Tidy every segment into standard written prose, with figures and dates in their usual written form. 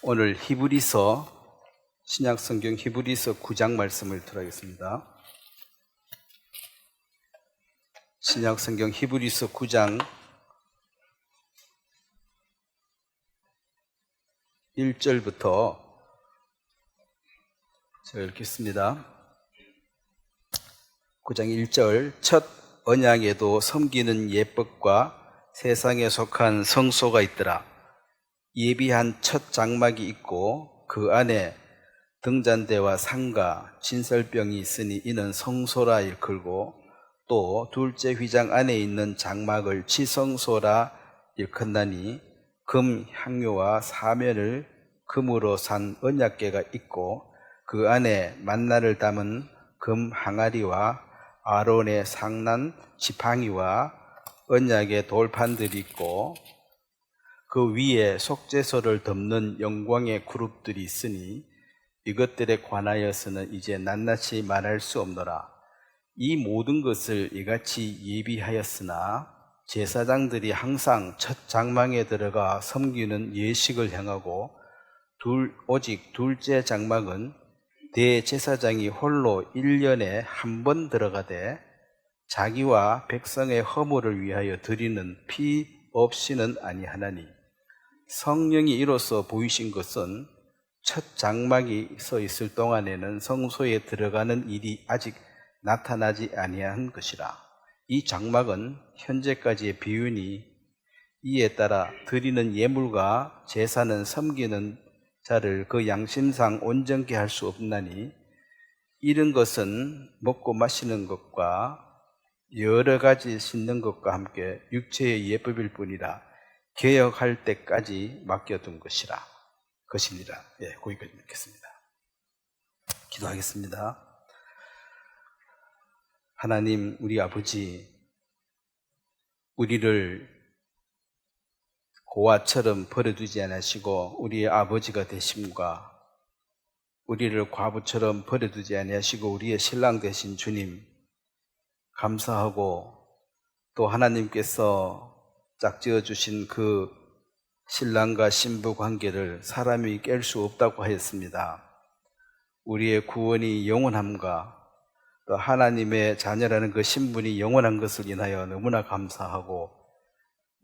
오늘 히브리서 신약성경 히브리서 9장 말씀을 들어야겠습니다. 신약성경 히브리서 9장 1절부터 제가 읽겠습니다. 9장 1절 첫 언약에도 섬기는 예법과 세상에 속한 성소가 있더라. 예비한 첫 장막이 있고 그 안에 등잔대와 상가, 진설병이 있으니 이는 성소라 일컬고 또 둘째 휘장 안에 있는 장막을 지성소라 일컫나니 금 향료와 사면을 금으로 산 언약궤가 있고 그 안에 만나를 담은 금 항아리와 아론의 상난 지팡이와 언약의 돌판들이 있고 그 위에 속죄소를 덮는 영광의 그룹들이 있으니 이것들에 관하여서는 이제 낱낱이 말할 수 없노라. 이 모든 것을 이같이 예비하였으나 제사장들이 항상 첫 장막에 들어가 섬기는 예식을 행하고 오직 둘째 장막은 대제사장이 홀로 1년에 한 번 들어가되 자기와 백성의 허물을 위하여 드리는 피 없이는 아니하나니 성령이 이로써 보이신 것은 첫 장막이 서 있을 동안에는 성소에 들어가는 일이 아직 나타나지 아니한 것이라. 이 장막은 현재까지의 비유니 이에 따라 드리는 예물과 제사는 섬기는 자를 그 양심상 온전케 할 수 없나니 이런 것은 먹고 마시는 것과 여러 가지 씻는 것과 함께 육체의 예법일 뿐이라 개혁할 때까지 맡겨둔 것이니라. 거기까지 읽겠습니다. 기도하겠습니다. 하나님, 우리 아버지, 우리를 고아처럼 버려두지 않으시고 우리의 아버지가 되심과 우리를 과부처럼 버려두지 아니하시고 우리의 신랑 되신 주님 감사하고, 또 하나님께서 짝지어 주신 그 신랑과 신부 관계를 사람이 깰 수 없다고 하였습니다. 우리의 구원이 영원함과 또 하나님의 자녀라는 그 신분이 영원한 것을 인하여 너무나 감사하고,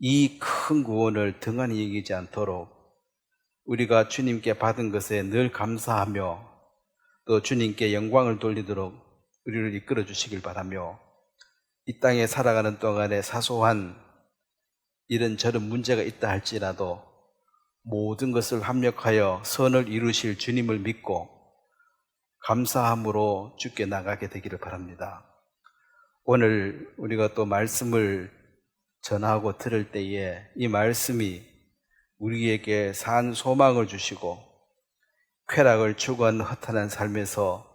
이 큰 구원을 등한히 여기지 않도록 우리가 주님께 받은 것에 늘 감사하며 또 주님께 영광을 돌리도록 우리를 이끌어 주시길 바라며, 이 땅에 살아가는 동안에 사소한 이런저런 문제가 있다 할지라도 모든 것을 합력하여 선을 이루실 주님을 믿고 감사함으로 주께 나가게 되기를 바랍니다. 오늘 우리가 또 말씀을 전하고 들을 때에 이 말씀이 우리에게 산 소망을 주시고 쾌락을 추구하는 허탄한 삶에서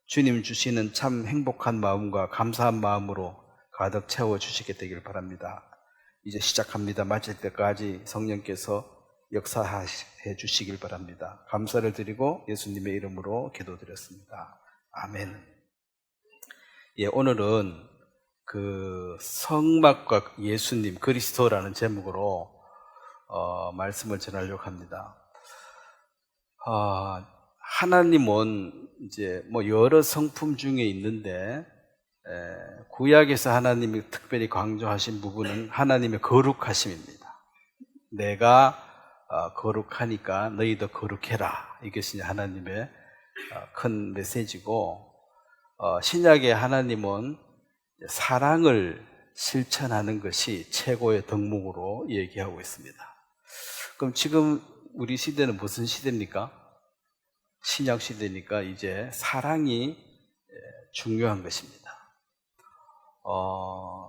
주님 주시는 참 행복한 마음과 감사한 마음으로 가득 채워주시게 되기를 바랍니다. 이제 시작합니다. 마칠 때까지 성령께서 역사해 주시길 바랍니다. 감사를 드리고 예수님의 이름으로 기도드렸습니다. 아멘. 오늘은 그 성막과 예수님, 그리스도라는 제목으로 말씀을 전하려고 합니다. 하나님은 이제 여러 성품 중에 있는데 구약에서 하나님이 특별히 강조하신 부분은 하나님의 거룩하심입니다. 내가 거룩하니까 너희도 거룩해라. 이것이 하나님의 큰 메시지고, 신약의 하나님은 사랑을 실천하는 것이 최고의 덕목으로 얘기하고 있습니다. 그럼 지금 우리 시대는 무슨 시대입니까? 신약 시대니까 이제 사랑이 중요한 것입니다.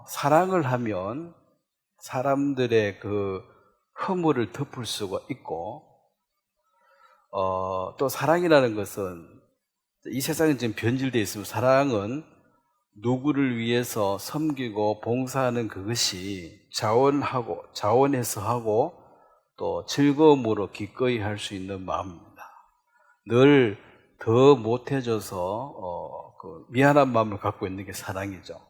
사랑을 하면 사람들의 그 허물을 덮을 수가 있고, 또 사랑이라는 것은 이 세상에 지금 변질되어 있으면 사랑은 누구를 위해서 섬기고 봉사하는 그것이 자원해서 하고 또 즐거움으로 기꺼이 할 수 있는 마음입니다. 늘 더 못해줘서 미안한 마음을 갖고 있는 게 사랑이죠.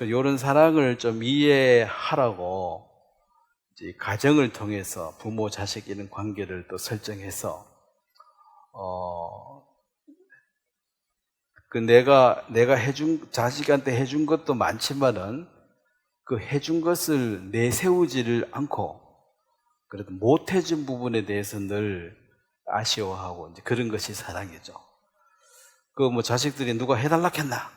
이런 사랑을 좀 이해하라고 이제 가정을 통해서 부모 자식 이런 관계를 또 설정해서 그 내가 자식한테 해준 것도 많지만은 그 해준 것을 내세우지를 않고 그래도 못 해준 부분에 대해서 늘 아쉬워하고 이제 그런 것이 사랑이죠. 그 뭐 자식들이 누가 해달라 했나?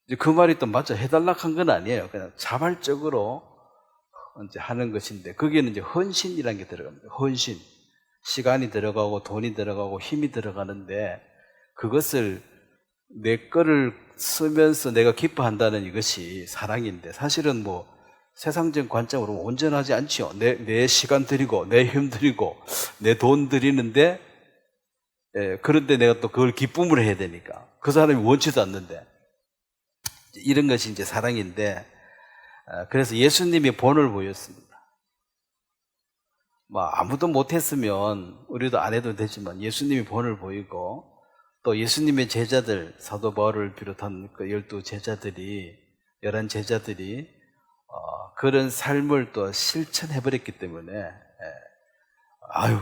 이제 그 말이 또 맞죠. 해달라 한 건 아니에요. 그냥 자발적으로 이제 하는 것인데 거기에는 이제 헌신이라는 게 들어갑니다. 헌신. 시간이 들어가고 돈이 들어가고 힘이 들어가는데 그것을 내 거를 쓰면서 내가 기뻐한다는 이것이 사랑인데 사실은 뭐 세상적 관점으로 온전하지 않지요. 내 시간 들이고 내 힘 들이고 내 돈 들이는데 그런데 내가 또 그걸 기쁨을 해야 되니까 그 사람이 원치도 않는데 이런 것이 이제 사랑인데 그래서 예수님이 본을 보였습니다. 뭐 아무도 못했으면 우리도 안 해도 되지만 예수님이 본을 보이고 또 예수님의 제자들 사도 바울을 비롯한 그 12 제자들이 11 제자들이 그런 삶을 또 실천해버렸기 때문에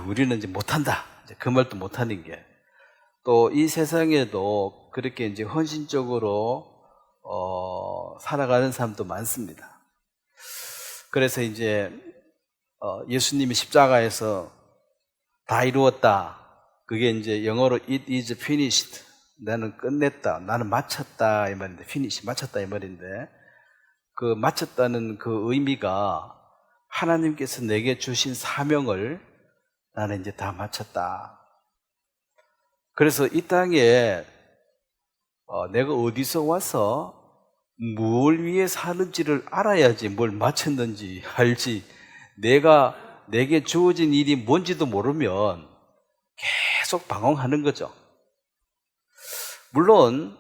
우리는 이제 못한다 이제 그 말도 못하는 게 또 이 세상에도 그렇게 이제 헌신적으로 살아가는 사람도 많습니다. 그래서 이제 예수님이 십자가에서 다 이루었다. 그게 이제 영어로 it is finished. 나는 끝냈다. 나는 마쳤다 이 말인데 finish 마쳤다 이 말인데 그 마쳤다는 그 의미가 하나님께서 내게 주신 사명을 나는 이제 다 마쳤다. 그래서 이 땅에 내가 어디서 와서 뭘 위해 사는지를 알아야지 뭘 마쳤는지 알지 내게 주어진 일이 뭔지도 모르면 계속 방황하는 거죠. 물론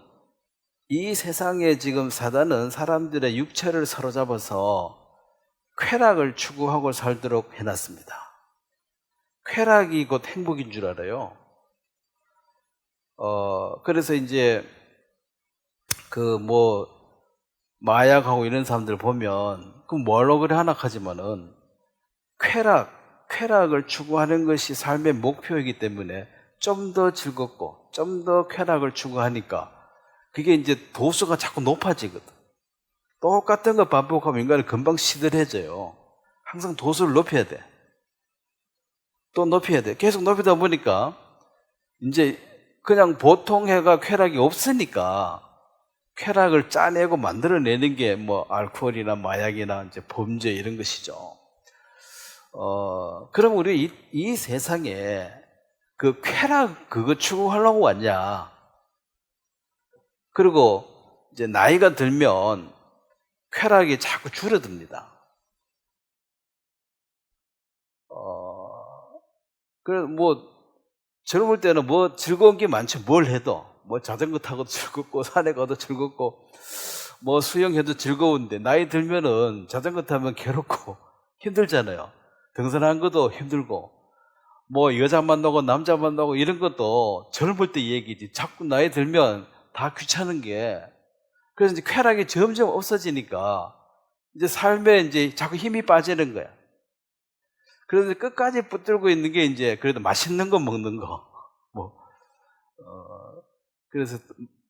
이 세상에 지금 사단은 사람들의 육체를 사로잡아서 쾌락을 추구하고 살도록 해놨습니다. 쾌락이 곧 행복인 줄 알아요. 그래서 이제 마약하고 이런 사람들 보면 뭐라고 그래 하나 하지만은 쾌락을 추구하는 것이 삶의 목표이기 때문에 좀 더 즐겁고 좀 더 쾌락을 추구하니까 그게 이제 도수가 자꾸 높아지거든. 똑같은 거 반복하면 인간은 금방 시들해져요. 항상 도수를 높여야 돼. 또 높여야 돼. 계속 높이다 보니까 이제 그냥 보통 해가 쾌락이 없으니까 쾌락을 짜내고 만들어내는 게 뭐 알코올이나 마약이나 이제 범죄 이런 것이죠. 그럼 우리 이 세상에 그 쾌락 그거 추구하려고 왔냐? 그리고 이제 나이가 들면 쾌락이 자꾸 줄어듭니다. 그래서 젊을 때는 즐거운 게 많죠. 뭘 해도. 자전거 타고도 즐겁고, 산에 가도 즐겁고, 수영해도 즐거운데, 나이 들면은 자전거 타면 괴롭고, 힘들잖아요. 등산하는 것도 힘들고, 여자 만나고, 남자 만나고, 이런 것도 젊을 때 얘기지. 자꾸 나이 들면 다 귀찮은 게, 그래서 이제 쾌락이 점점 없어지니까, 이제 삶에 이제 자꾸 힘이 빠지는 거야. 그래서 끝까지 붙들고 있는 게 이제 그래도 맛있는 거 먹는 거. 그래서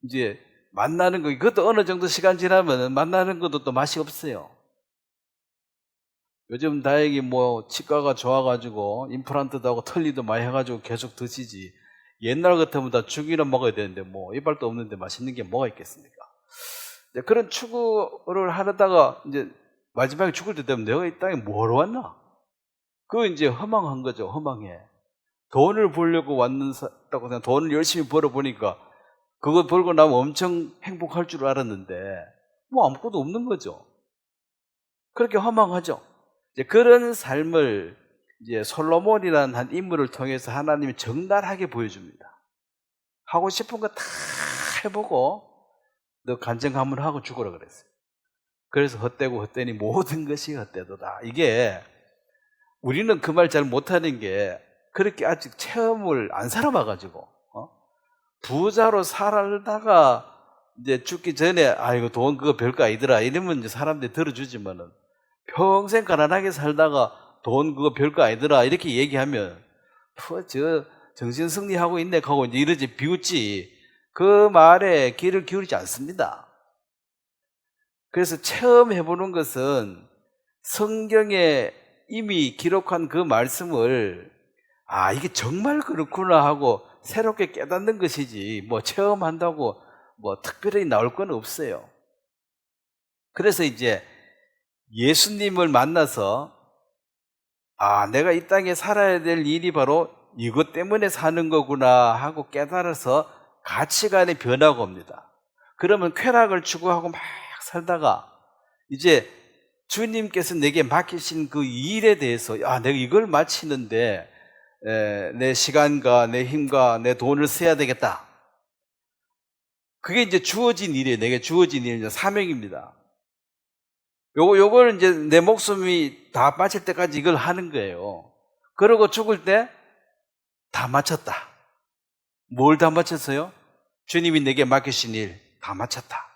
이제 만나는 거, 그것도 어느 정도 시간 지나면 만나는 것도 또 맛이 없어요. 요즘 다행히 치과가 좋아가지고 임플란트도 하고 털리도 많이 해가지고 계속 드시지. 옛날 같으면 다 죽이나 먹어야 되는데 이빨도 없는데 맛있는 게 뭐가 있겠습니까? 그런 추구를 하다가 이제 마지막에 죽을 때 되면 내가 이 땅에 뭐하러 왔나? 그거 이제 허망한 거죠. 허망해. 돈을 벌려고 왔다고 그냥 돈을 열심히 벌어보니까 그거 벌고 나면 엄청 행복할 줄 알았는데 아무것도 없는 거죠. 그렇게 허망하죠. 이제 그런 삶을 이제 솔로몬이라는 한 인물을 통해서 하나님이 적나라하게 보여줍니다. 하고 싶은 거 다 해보고 너 간증함을 하고 죽으라 그랬어요. 그래서 헛되고 헛되니 모든 것이 헛되도다. 이게 우리는 그 말 잘 못하는 게 그렇게 아직 체험을 안 살아봐가지고 부자로 살다가 이제 죽기 전에 이거 돈 그거 별거 아니더라 이러면 이제 사람들이 들어주지만은 평생 가난하게 살다가 돈 그거 별거 아니더라 이렇게 얘기하면 저 정신 승리하고 있네 하고 이제 이러지 비웃지 그 말에 귀를 기울이지 않습니다. 그래서 처음 해보는 것은 성경에 이미 기록한 그 말씀을 이게 정말 그렇구나 하고 새롭게 깨닫는 것이지 뭐 체험한다고 뭐 특별히 나올 건 없어요. 그래서 이제 예수님을 만나서 내가 이 땅에 살아야 될 일이 바로 이것 때문에 사는 거구나 하고 깨달아서 가치관의 변화가 옵니다. 그러면 쾌락을 추구하고 막 살다가 이제 주님께서 내게 맡기신 그 일에 대해서 내가 이걸 마치는데 내 시간과 내 힘과 내 돈을 써야 되겠다. 그게 이제 주어진 일이에요. 내게 주어진 일이 사명입니다. 요걸 이제 내 목숨이 다 마칠 때까지 이걸 하는 거예요. 그러고 죽을 때 다 마쳤다. 뭘 다 마쳤어요? 주님이 내게 맡기신 일 다 마쳤다.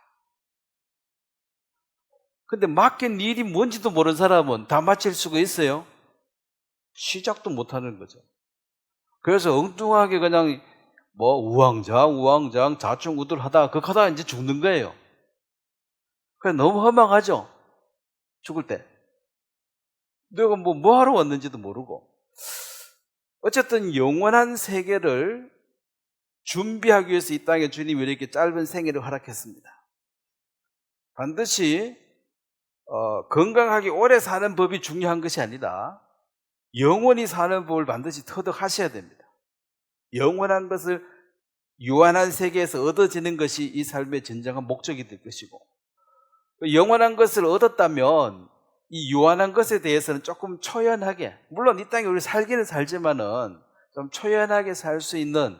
근데 맡긴 일이 뭔지도 모르는 사람은 다 마칠 수가 있어요? 시작도 못 하는 거죠. 그래서 엉뚱하게 그냥 뭐 우왕좌왕 좌충우돌하다가 극하다가 이제 죽는 거예요. 그래 너무 허망하죠. 죽을 때 내가 뭐 하러 왔는지도 모르고. 어쨌든 영원한 세계를 준비하기 위해서 이 땅에 주님이 이렇게 짧은 생애를 허락했습니다. 반드시 건강하게 오래 사는 법이 중요한 것이 아니라 영원히 사는 법을 반드시 터득하셔야 됩니다. 영원한 것을 유한한 세계에서 얻어지는 것이 이 삶의 진정한 목적이 될 것이고, 영원한 것을 얻었다면 이 유한한 것에 대해서는 조금 초연하게, 물론 이 땅에 우리 살기는 살지만은 좀 초연하게 살 수 있는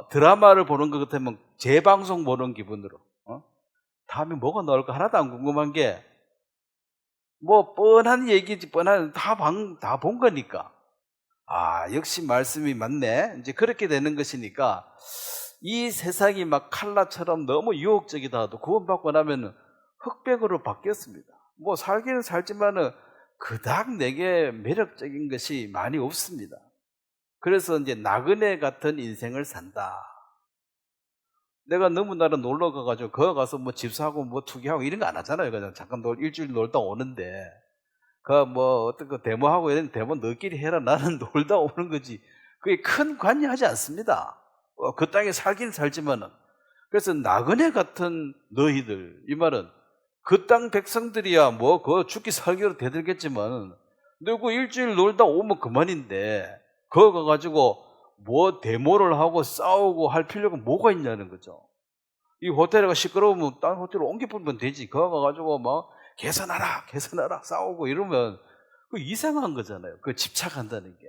드라마를 보는 것 같으면 재방송 보는 기분으로 다음에 뭐가 나올까 하나도 안 궁금한 게 뭐 뻔한 얘기지 뻔한 다 본 거니까 역시 말씀이 맞네 이제 그렇게 되는 것이니까 이 세상이 막 칼라처럼 너무 유혹적이다 하도 구원받고 나면 흑백으로 바뀌었습니다. 뭐 살기는 살지만은 그닥 내게 매력적인 것이 많이 없습니다. 그래서 이제 나그네 같은 인생을 산다. 내가 너무나라 놀러 가가지고 거기 가서 뭐 집 사고 뭐 투기하고 이런 거 안 하잖아요. 그냥 잠깐 일주일 놀다 오는데 그 뭐 어떤 거 데모하고 이런 데모 너끼리 해라. 나는 놀다 오는 거지. 그게 큰 관여하지 않습니다. 그 땅에 살긴 살지만은. 그래서 나그네 같은 너희들 이 말은 그 땅 백성들이야 뭐 그 죽기 살기로 대들겠지만 너그 일주일 놀다 오면 그만인데 거기 가가지고 뭐 데모를 하고 싸우고 할 필요가 뭐가 있냐는 거죠. 이 호텔에 시끄러우면 다른 호텔로 옮겨보면 되지. 거기 가가지고 막 개선하라 싸우고 이러면 그 이상한 거잖아요. 그 집착한다는 게.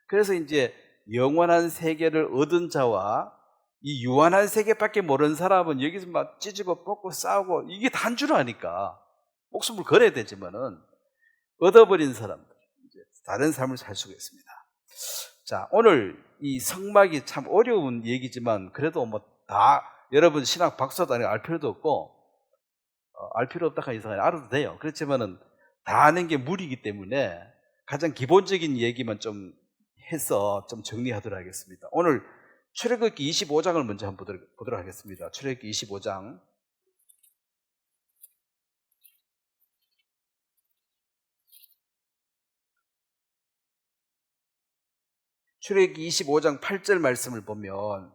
그래서 이제 영원한 세계를 얻은 자와 이 유한한 세계밖에 모르는 사람은 여기서 막 찢고 뽑고 싸우고 이게 단 줄 아니까 목숨을 걸어야 되지만은 얻어버린 사람들 이제 다른 삶을 살 수가 있습니다. 자, 오늘 이 성막이 참 어려운 얘기지만 그래도 뭐 다 여러분 신학 박사도 아니고 알 필요도 없고 알 필요 없다 하는 이상하게 알아도 돼요. 그렇지만은 다 아는 게 무리이기 때문에 가장 기본적인 얘기만 좀 해서 좀 정리하도록 하겠습니다. 오늘 출애굽기 25장을 먼저 한번 보도록 하겠습니다. 출애굽기 25장. 출애굽기 25장 8절 말씀을 보면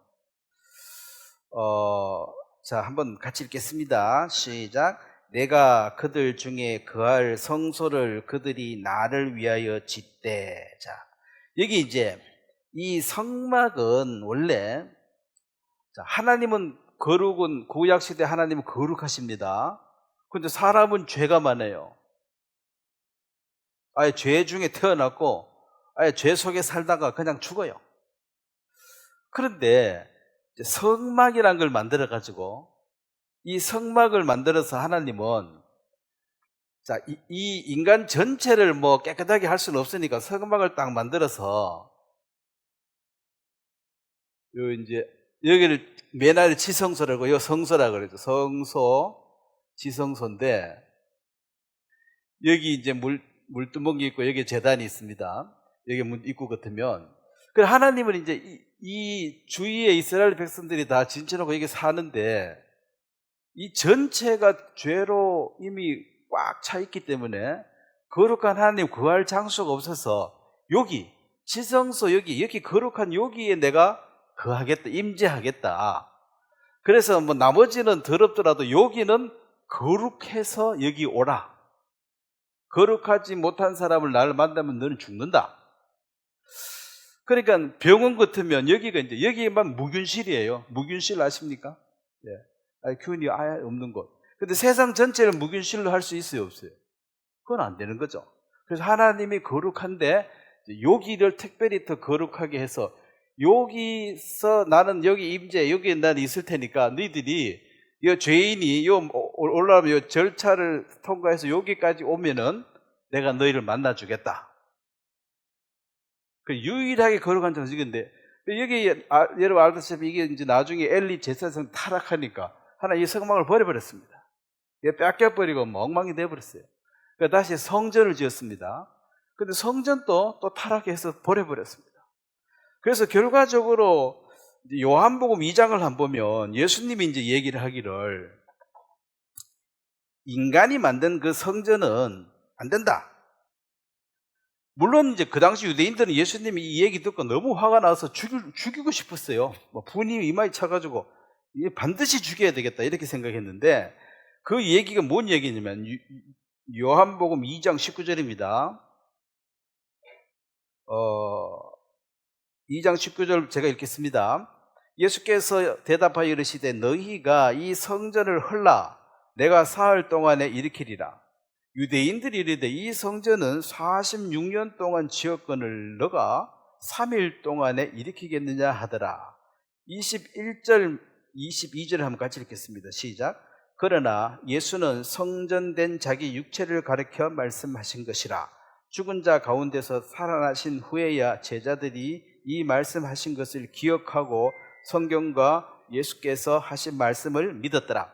자, 한번 같이 읽겠습니다. 시작. 내가 그들 중에 거할 성소를 그들이 나를 위하여 짓되. 자, 여기 이제 이 성막은 원래 하나님은 거룩은 구약시대 하나님은 거룩하십니다. 그런데 사람은 죄가 많아요. 아예 죄 중에 태어났고 아예 죄 속에 살다가 그냥 죽어요. 그런데 성막이라는 걸 만들어 가지고 이 성막을 만들어서 하나님은 이 인간 전체를 뭐 깨끗하게 할 수는 없으니까 성막을 딱 만들어서 이제 여기를 맨 아래 지성소라고 요 성소라고 그러죠. 성소, 지성소인데 여기 이제 물두멍이 있고 여기 제단이 있습니다. 여기 문 입구 같으면. 그래 하나님은 이제 이 주위의 이스라엘 백성들이 다 진천하고 여기 사는데 이 전체가 죄로 이미 꽉 차 있기 때문에 거룩한 하나님 거할 장소가 없어서 여기 지성소 여기 거룩한 여기에 내가 거하겠다, 임재하겠다. 그래서 뭐 나머지는 더럽더라도 여기는 거룩해서 여기 오라. 거룩하지 못한 사람을 나를 만나면 너는 죽는다. 그러니까 병원 같으면 여기가 이제 여기만 무균실이에요. 무균실 아십니까? 예. 균이 아예 없는 곳. 근데 세상 전체를 무균실로 할 수 있어요, 없어요? 그건 안 되는 거죠. 그래서 하나님이 거룩한데 여기를 특별히 더 거룩하게 해서 여기서 나는 여기 임재, 여기 난 있을 테니까 너희들이 이 죄인이 올라오면 이 절차를 통과해서 여기까지 오면은 내가 너희를 만나주겠다. 그 유일하게 거룩한 장소인데 여기 여러분 알다시피 이게 이제 나중에 엘리 제사장 타락하니까 하나 이 성막을 버려버렸습니다. 뺏겨버리고 엉망이 되어버렸어요. 그러니까 다시 성전을 지었습니다. 근데 성전도 또 타락해서 버려버렸습니다. 그래서 결과적으로 요한복음 2장을 한번 보면 예수님이 이제 얘기를 하기를 인간이 만든 그 성전은 안 된다. 물론 이제 그 당시 유대인들은 예수님이 이 얘기 듣고 너무 화가 나서 죽이고 싶었어요. 분이 이마에 차가지고 반드시 죽여야 되겠다 이렇게 생각했는데 그 얘기가 뭔 얘기냐면 요한복음 2장 19절입니다. 2장 19절 제가 읽겠습니다. 예수께서 대답하여 이르시되 너희가 이 성전을 헐라 내가 사흘 동안에 일으키리라. 유대인들이 이르되 이 성전은 46년 동안 지었거늘 너가 3일 동안에 일으키겠느냐 하더라. 21절 22절 한번 같이 읽겠습니다. 시작. 그러나 예수는 성전된 자기 육체를 가리켜 말씀하신 것이라. 죽은 자 가운데서 살아나신 후에야 제자들이 이 말씀하신 것을 기억하고 성경과 예수께서 하신 말씀을 믿었더라.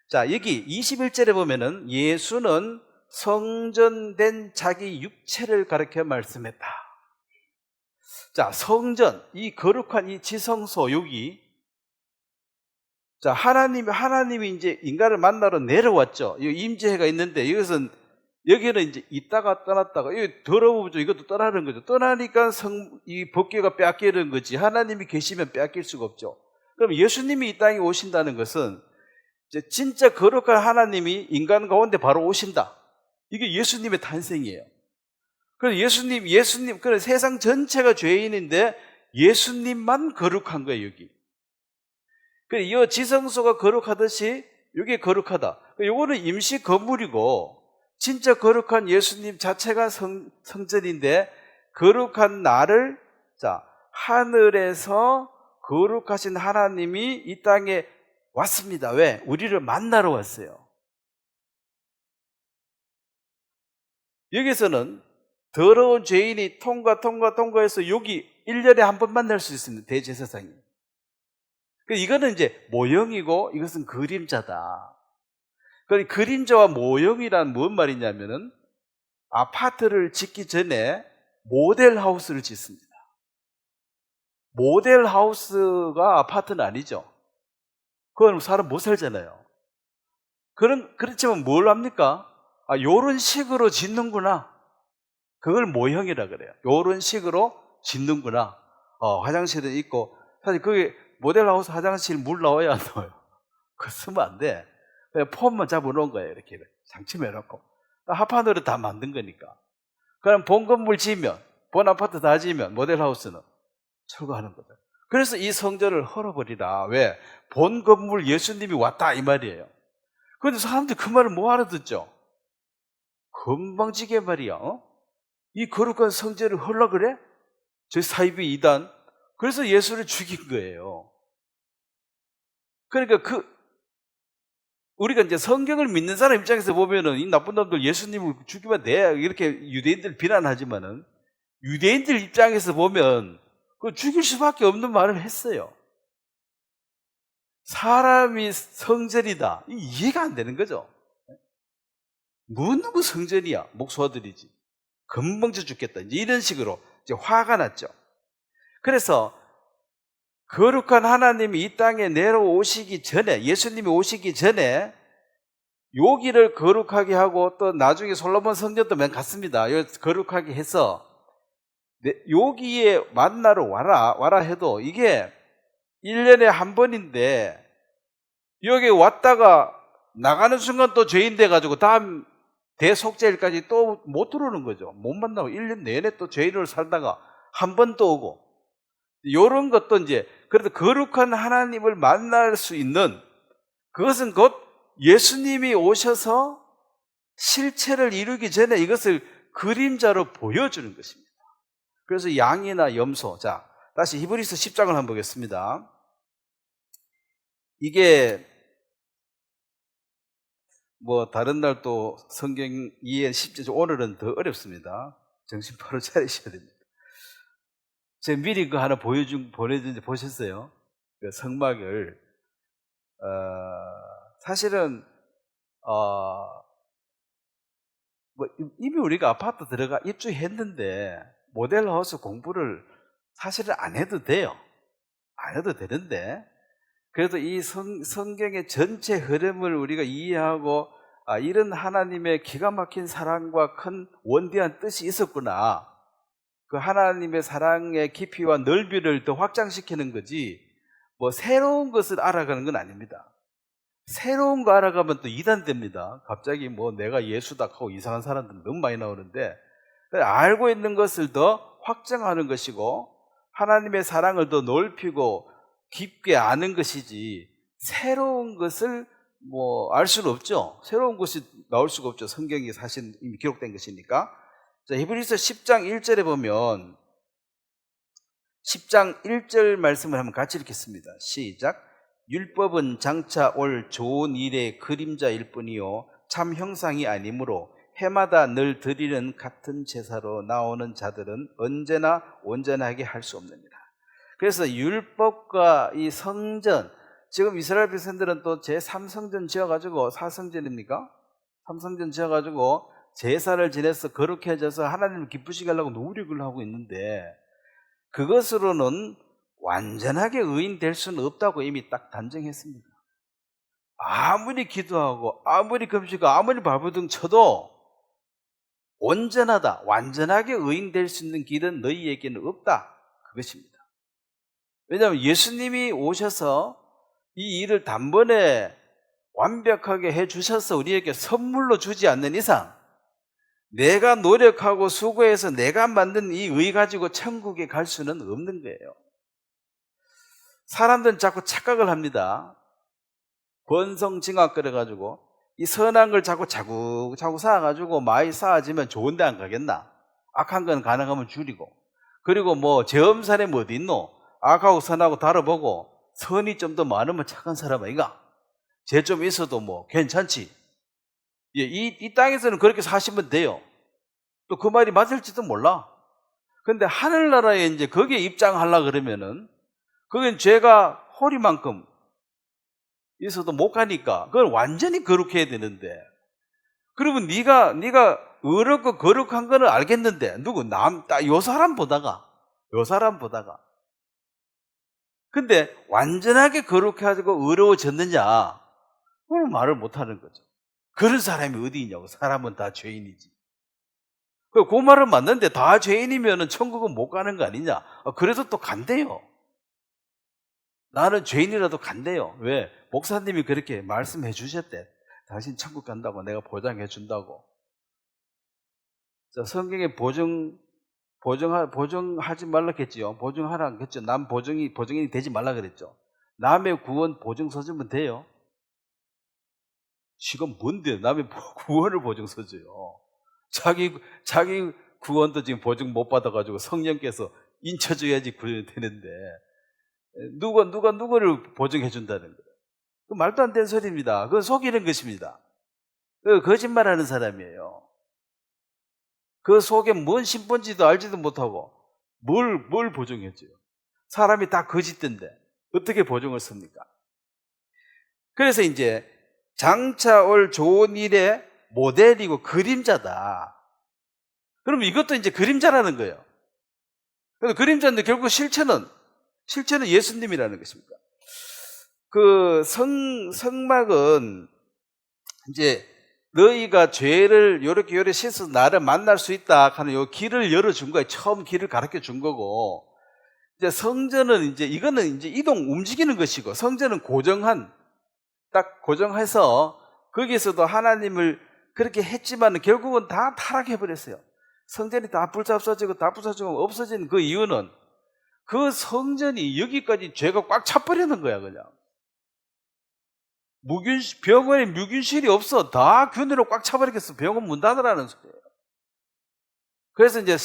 자, 여기 21절에 보면은 예수는 성전된 자기 육체를 가리켜 말씀했다. 자, 성전, 이 거룩한 이 지성소 여기, 자, 하나님이 이제 인간을 만나러 내려왔죠. 이 임재회가 있는데 이것은 여기는 이제 있다가 떠났다가 이 더러우죠. 이것도 떠나는 거죠. 떠나니까 이 법궤가 빼앗기는 거지. 하나님이 계시면 빼앗길 수가 없죠. 그럼 예수님이 이 땅에 오신다는 것은 이제 진짜 거룩한 하나님이 인간 가운데 바로 오신다. 이게 예수님의 탄생이에요. 그래서 예수님, 그래 세상 전체가 죄인인데 예수님만 거룩한 거예요, 여기. 그래, 이 지성소가 거룩하듯이 여기 거룩하다. 요거는 임시 건물이고 진짜 거룩한 예수님 자체가 성전인데 거룩한 나를 하늘에서 거룩하신 하나님이 이 땅에 왔습니다. 왜? 우리를 만나러 왔어요. 여기서는 더러운 죄인이 통과해서 여기 1년에 한 번 만날 수 있습니다. 대제사장이. 이거는 이제 모형이고 이것은 그림자다. 그림자와 모형이란 무슨 말이냐면은 아파트를 짓기 전에 모델하우스를 짓습니다. 모델하우스가 아파트는 아니죠. 그건 사람 못 살잖아요. 그렇지만 뭘 합니까? 요런 식으로 짓는구나. 그걸 모형이라 그래요. 요런 식으로 짓는구나. 화장실은 있고, 사실 그게 모델하우스 화장실 물 나와야 안 나와요. 그거 쓰면 안 돼. 그냥 폼만 잡아놓은 거예요. 이렇게 장치해놓고. 합판으로 다 만든 거니까. 그럼 본 건물 지으면, 본 아파트 다 지으면 모델하우스는 철거하는 거죠. 그래서 이 성전을 헐어버리라. 왜? 본 건물 예수님이 왔다 이 말이에요. 그런데 사람들이 그 말을 뭐 알아듣죠? 건방지게 말이야. 이 거룩한 성전을 헐라 그래? 저 사이비 이단. 그래서 예수를 죽인 거예요. 그러니까 우리가 이제 성경을 믿는 사람 입장에서 보면은 이 나쁜 놈들 예수님을 죽이면 돼. 이렇게 유대인들 비난하지만은 유대인들 입장에서 보면 그 죽일 수밖에 없는 말을 했어요. 사람이 성전이다. 이해가 안 되는 거죠. 누구 성전이야? 목소들이지. 금방져 죽겠다. 이제 이런 식으로 이제 화가 났죠. 그래서 거룩한 하나님이 이 땅에 내려오시기 전에, 예수님이 오시기 전에 여기를 거룩하게 하고, 또 나중에 솔로몬 성전도 맨 갔습니다. 거룩하게 해서 여기에 만나러 와라 해도 이게 1년에 한 번인데, 여기 왔다가 나가는 순간 또 죄인 돼가지고 다음 대속죄일까지 또 못 들어오는 거죠. 못 만나고 1년 내내 또 죄인으로 살다가 한 번 또 오고, 이런 것도 이제, 그래도 거룩한 하나님을 만날 수 있는, 그것은 곧 예수님이 오셔서 실체를 이루기 전에 이것을 그림자로 보여주는 것입니다. 그래서 양이나 염소, 자, 다시 히브리서 10장을 한번 보겠습니다. 이게 뭐 다른 날 또 성경 이해 쉽지, 오늘은 더 어렵습니다. 정신 바로 차리셔야 됩니다. 제가 미리 그 하나 보내준지 보셨어요? 그 성막을, 사실은, 뭐 이미 우리가 아파트 들어가 입주했는데, 모델하우스 공부를 사실은 안 해도 돼요. 안 해도 되는데, 그래도 이 성경의 전체 흐름을 우리가 이해하고, 이런 하나님의 기가 막힌 사랑과 큰 원대한 뜻이 있었구나. 그 하나님의 사랑의 깊이와 넓이를 더 확장시키는 거지, 뭐 새로운 것을 알아가는 건 아닙니다. 새로운 거 알아가면 또 이단됩니다. 갑자기 뭐 내가 예수다 하고 이상한 사람들 너무 많이 나오는데, 알고 있는 것을 더 확장하는 것이고, 하나님의 사랑을 더 넓히고 깊게 아는 것이지, 새로운 것을 뭐 알 수는 없죠. 새로운 것이 나올 수가 없죠. 성경이 사실 이미 기록된 것이니까. 자, 히브리서 10장 1절에 보면, 10장 1절 말씀을 한번 같이 읽겠습니다. 시작. 율법은 장차 올 좋은 일의 그림자일 뿐이요 참 형상이 아니므로 해마다 늘 드리는 같은 제사로 나오는 자들은 언제나 온전하게 할 수 없느니라. 그래서 율법과 이 성전, 지금 이스라엘 백성들은 또 제3성전 지어가지고, 4성전입니까? 3성전 지어가지고 제사를 지내서 거룩해져서 하나님을 기쁘시게 하려고 노력을 하고 있는데, 그것으로는 완전하게 의인 될 수는 없다고 이미 딱 단정했습니다. 아무리 기도하고 아무리 금식하고 아무리 발버둥 쳐도 온전하다, 완전하게 의인 될 수 있는 길은 너희에게는 없다, 그것입니다. 왜냐하면 예수님이 오셔서 이 일을 단번에 완벽하게 해주셔서 우리에게 선물로 주지 않는 이상, 내가 노력하고 수고해서 내가 만든 이 의 가지고 천국에 갈 수는 없는 거예요. 사람들은 자꾸 착각을 합니다. 권성징악 그래가지고 이 선한 걸 자꾸 자꾸자꾸 쌓아가지고 많이 쌓아지면 좋은 데 안 가겠나? 악한 건 가능하면 줄이고, 그리고 뭐 제엄살에 뭐 어디 있노? 악하고 선하고 다뤄보고 선이 좀 더 많으면 착한 사람 아이가? 죄 좀 있어도 뭐 괜찮지? 예, 이 땅에서는 그렇게 사시면 돼요. 또 그 말이 맞을지도 몰라. 근데 하늘나라에 이제 거기에 입장하려고 그러면은, 그건 죄가 호리만큼 있어도 못 가니까 그걸 완전히 거룩해야 되는데, 그러면 네가 어렵고 거룩한 거는 알겠는데, 요 사람 보다가 근데 완전하게 거룩해가지고 어려워졌느냐, 그걸 말을 못하는 거죠. 그런 사람이 어디 있냐고. 사람은 다 죄인이지. 그 말은 맞는데, 다 죄인이면 천국은 못 가는 거 아니냐. 그래도 또 간대요. 나는 죄인이라도 간대요. 왜? 목사님이 그렇게 말씀해 주셨대. 당신 천국 간다고, 내가 보장해 준다고. 자, 성경에 보증하지 말라 했지요. 보증하라 했죠. 남 보증이 되지 말라 그랬죠. 남의 구원 보증 서주면 돼요. 지금 뭔데 남의 구원을 보증 서줘요. 자기 구원도 지금 보증 못 받아가지고 성령께서 인쳐줘야지 구원이 되는데, 누구를 보증해 준다는 거예요. 그 말도 안 되는 소리입니다. 그건 속이는 것입니다. 그 거짓말하는 사람이에요. 그 속에 뭔 신본지도 알지도 못하고 뭘 보증해줘요. 사람이 다 거짓된데 어떻게 보증을 씁니까? 그래서 이제 장차 올 좋은 일에 모델이고 그림자다. 그러면 이것도 이제 그림자라는 거예요. 그래서 그림자인데 결국 실체는 예수님이라는 것입니다. 그 성막은 이제 너희가 죄를 요렇게 씻어서 나를 만날 수 있다 하는 요 길을 열어준 거예요. 처음 길을 가르쳐 준 거고, 이제 성전은 이제 이거는 이제 움직이는 것이고, 성전은 딱 고정해서 거기서도 하나님을 그렇게 했지만 결국은 다 타락해버렸어요. 성전이 다 불잡서지고 다 부서지고 없어진 그 이유는 그 성전이 여기까지 죄가 꽉 차버리는 거야. 그냥 병원에 묵윤실이 없어. 다 균으로 꽉 차버리겠어. 병원 문 닫으라는 소리예요. 그래서 이제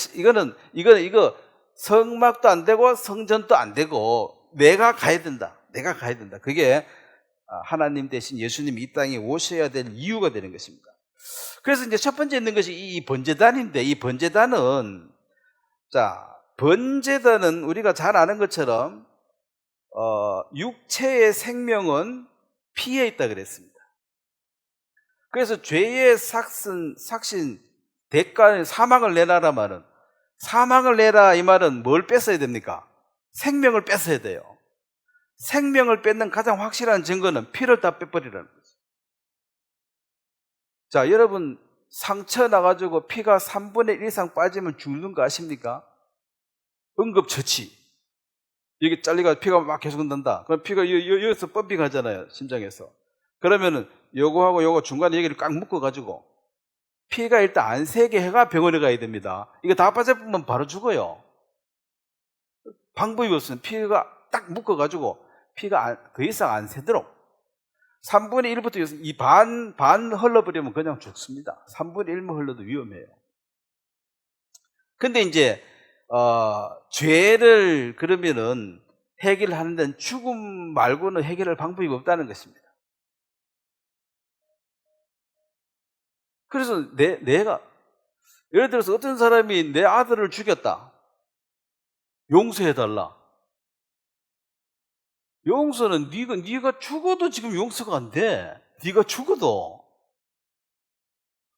이거 성막도 안 되고 성전도 안 되고 내가 가야 된다. 그게 하나님 대신 예수님이 이 땅에 오셔야 될 이유가 되는 것입니다. 그래서 이제 첫 번째 있는 것이 이 번제단인데, 이 번제단은 우리가 잘 아는 것처럼 육체의 생명은 피에 있다 그랬습니다. 그래서 죄의 삭신 대가는 사망을 내라라 말은, 사망을 내라 이 말은 뭘 뺏어야 됩니까? 생명을 뺏어야 돼요. 생명을 뺏는 가장 확실한 증거는 피를 다 빼버리라는 거죠. 자, 여러분 상처 나가지고 피가 3분의 1 이상 빠지면 죽는 거 아십니까? 응급처치. 여기 잘리가 피가 막 계속 난다. 그럼 피가 여기서 펌핑하잖아요, 심장에서. 그러면은 요거 중간에 여기를 꽉 묶어가지고 피가 일단 안 새게 해가 병원에 가야 됩니다. 이거 다 빠져보면 바로 죽어요. 방법이 없으면 피가 딱 묶어가지고 피가 더 이상 안 새도록 3분의 1부터 이 반 흘러버리면 그냥 죽습니다. 3분의 1만 흘러도 위험해요. 근데 이제 죄를 그러면은 해결하는 데는 죽음 말고는 해결할 방법이 없다는 것입니다. 그래서 내가 예를 들어서 어떤 사람이 내 아들을 죽였다. 용서해달라. 용서는 네가 죽어도 지금 용서가 안 돼. 네가 죽어도.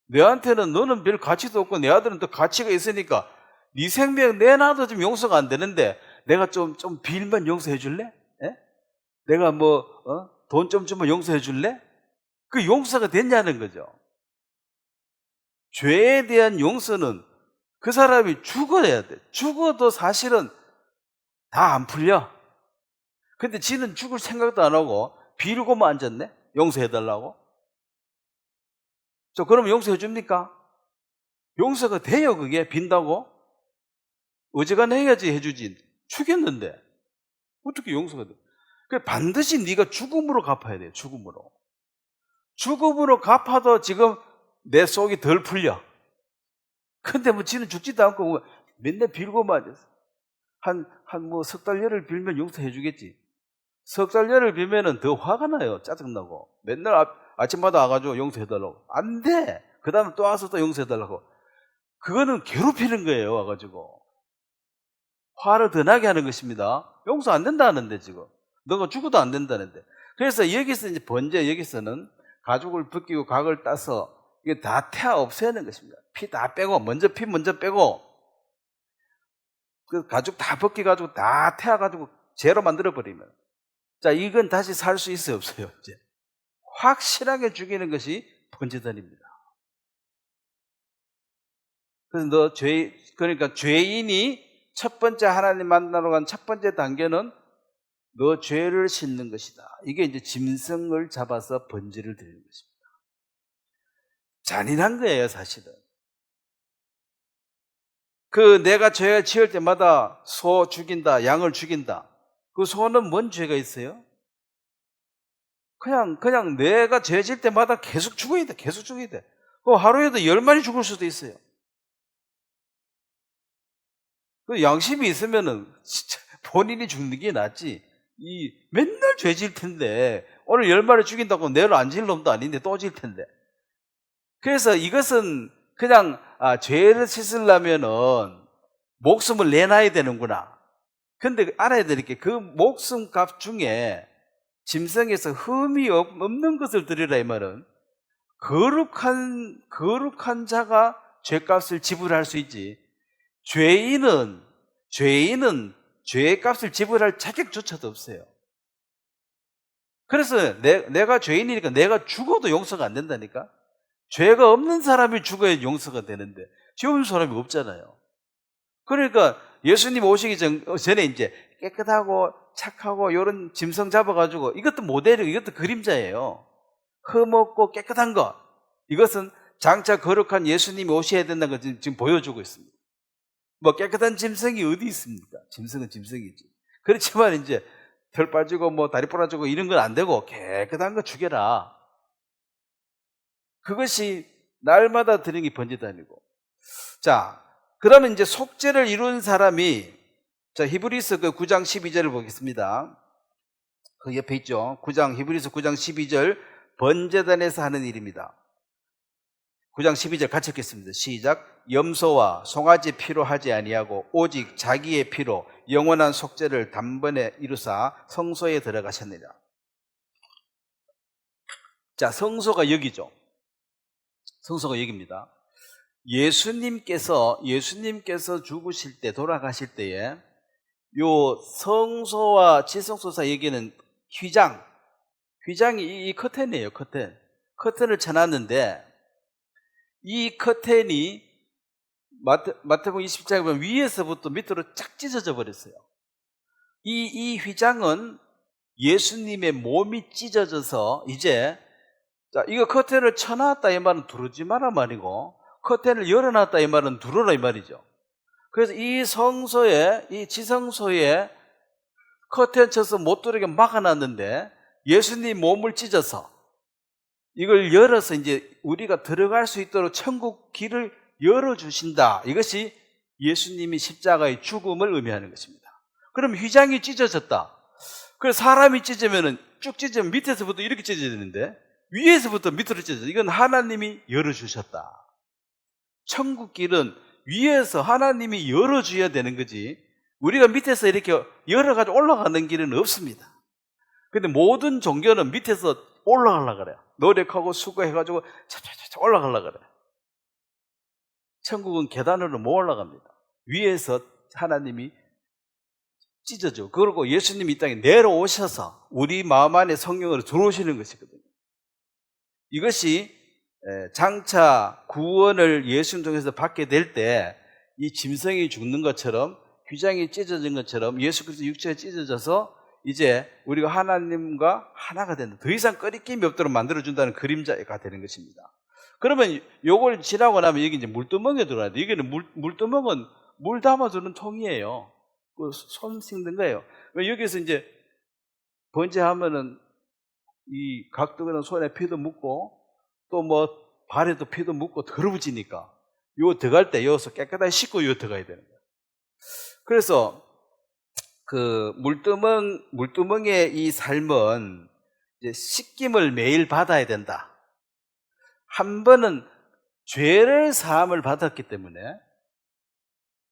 내한테는 너는 별 가치도 없고 내 아들은 또 가치가 있으니까 네 생명 내놔도 지금 용서가 안 되는데 내가 좀 빌면 용서해 줄래? 예? 내가 돈 좀 주면 용서해 줄래? 그 용서가 됐냐는 거죠. 죄에 대한 용서는 그 사람이 죽어야 돼. 죽어도 사실은 다 안 풀려. 근데 지는 죽을 생각도 안 하고 빌고만 앉았네? 용서해달라고? 그러면 용서해 줍니까? 용서가 돼요, 그게? 빈다고? 어지간히 해야지 해주지. 죽였는데 어떻게 용서가 돼? 반드시 네가 죽음으로 갚아야 돼요. 죽음으로 갚아도 지금 내 속이 덜 풀려. 근데 지는 죽지도 않고 맨날 빌고만 앉았어. 한 석 달 열흘 빌면 용서해 주겠지. 석 달 열흘 빌면은 더 화가 나요. 짜증나고. 맨날 아침마다 와가지고 용서해달라고. 안 돼. 그 다음에 또 와서 또 용서해달라고. 그거는 괴롭히는 거예요. 와가지고. 화를 더 나게 하는 것입니다. 용서 안 된다는데 지금. 너가 죽어도 안 된다는데. 그래서 여기서 이제 여기서는 가죽을 벗기고 각을 따서 이게 다 태아 없애는 것입니다. 피 다 빼고, 피 먼저 빼고, 그 가죽 다 벗겨가지고 다 태워가지고 죄로 만들어버리면. 자, 이건 다시 살 수 있어요, 없어요? 이제. 확실하게 죽이는 것이 번제단입니다. 그래서 그러니까 죄인이 첫 번째 하나님 만나러 간 첫 번째 단계는 너 죄를 씻는 것이다. 이게 이제 짐승을 잡아서 번제를 드리는 것입니다. 잔인한 거예요, 사실은. 내가 죄를 지을 때마다 소 죽인다, 양을 죽인다. 그 소는 뭔 죄가 있어요? 그냥 내가 죄 지을 때마다 계속 죽어야 돼. 하루에도 10마리 죽을 수도 있어요. 양심이 있으면은 진짜 본인이 죽는 게 낫지. 맨날 죄 지을 텐데, 오늘 10마리 죽인다고 내일 안 지을 놈도 아닌데 또 지을 텐데. 그래서 이것은 그냥 죄를 씻으려면은 목숨을 내놔야 되는구나. 근데 알아야 될 게 그 목숨값 중에 짐승에서 흠이 없는 것을 드리라 이 말은 거룩한 자가 죄값을 지불할 수 있지, 죄인은 죄값을 지불할 자격조차도 없어요. 그래서 내가 죄인이니까 내가 죽어도 용서가 안 된다니까. 죄가 없는 사람이 죽어야 용서가 되는데 죄 없는 사람이 없잖아요. 그러니까 예수님 오시기 전에 이제 깨끗하고 착하고 이런 짐승 잡아가지고, 이것도 모델이고 이것도 그림자예요. 흠없고 깨끗한 것, 이것은 장차 거룩한 예수님이 오셔야 된다는 걸 지금 보여주고 있습니다. 뭐 깨끗한 짐승이 어디 있습니까? 짐승은 짐승이지. 그렇지만 이제 털 빠지고 뭐 다리 부러지고 이런 건 안 되고 깨끗한 거 죽여라. 그것이 날마다 드리는 게 번제단이고. 자, 그러면 이제 속죄를 이룬 사람이, 자, 히브리서 그 9장 12절을 보겠습니다. 그 옆에 있죠. 히브리서 9장 12절, 번제단에서 하는 일입니다. 9장 12절 같이 읽겠습니다. 시작. 염소와 송아지 피로 하지 아니하고 오직 자기의 피로 영원한 속죄를 단번에 이루사 성소에 들어가셨느니라. 자, 성소가 여기죠. 성소가 여기입니다. 예수님께서 죽으실 때, 돌아가실 때에 요 성소와 지성소 사이 여기는 휘장이 이 커튼이에요. 커튼을 쳐놨는데, 이 커튼이 마태복음 20장에 보면 위에서부터 밑으로 쫙 찢어져 버렸어요. 이 휘장은 예수님의 몸이 찢어져서 이제, 자, 이거 커튼을 쳐놨다 이 말은 두르지 마라 말이고, 커튼을 열어놨다 이 말은 두르라 이 말이죠. 그래서 이 성소에, 이 지성소에 커튼 쳐서 못 들어오게 막아놨는데, 예수님 몸을 찢어서 이걸 열어서 이제 우리가 들어갈 수 있도록 천국 길을 열어주신다. 이것이 예수님이 십자가의 죽음을 의미하는 것입니다. 그럼 휘장이 찢어졌다. 그래서 사람이 쭉 찢으면 밑에서부터 이렇게 찢어야 되는데 위에서부터 밑으로 찢어져. 이건 하나님이 열어주셨다. 천국 길은 위에서 하나님이 열어줘야 되는 거지, 우리가 밑에서 이렇게 열어가지고 올라가는 길은 없습니다. 근데 모든 종교는 밑에서 올라가려고 그래요. 노력하고 수고해가지고 차차차차 올라가려고 그래요. 천국은 계단으로 못 올라갑니다. 위에서 하나님이 찢어져. 그리고 예수님이 이 땅에 내려오셔서 우리 마음 안에 성령으로 들어오시는 것이거든요. 이것이 장차 구원을 예수님 통해서 받게 될 때 이 짐승이 죽는 것처럼, 휘장이 찢어진 것처럼 예수 그리스도 육체가 찢어져서 이제 우리가 하나님과 하나가 된다. 더 이상 꺼리낌이 없도록 만들어준다는 그림자가 되는 것입니다. 그러면 요걸 지나고 나면 여기 이제 물두멍에 들어가야 돼. 여기는 물두멍은 물 담아두는 통이에요. 그 손 씻는 거예요. 여기서 이제 번제하면은 이 각도는 손에 피도 묻고 또 뭐 발에도 피도 묻고 더러워지니까 요 들어갈 때 여기서 깨끗하게 씻고 요 들어가야 되는 거예요. 그래서 그 물두멍의 이 삶은 이제 씻김을 매일 받아야 된다. 한 번은 죄를 사함을 받았기 때문에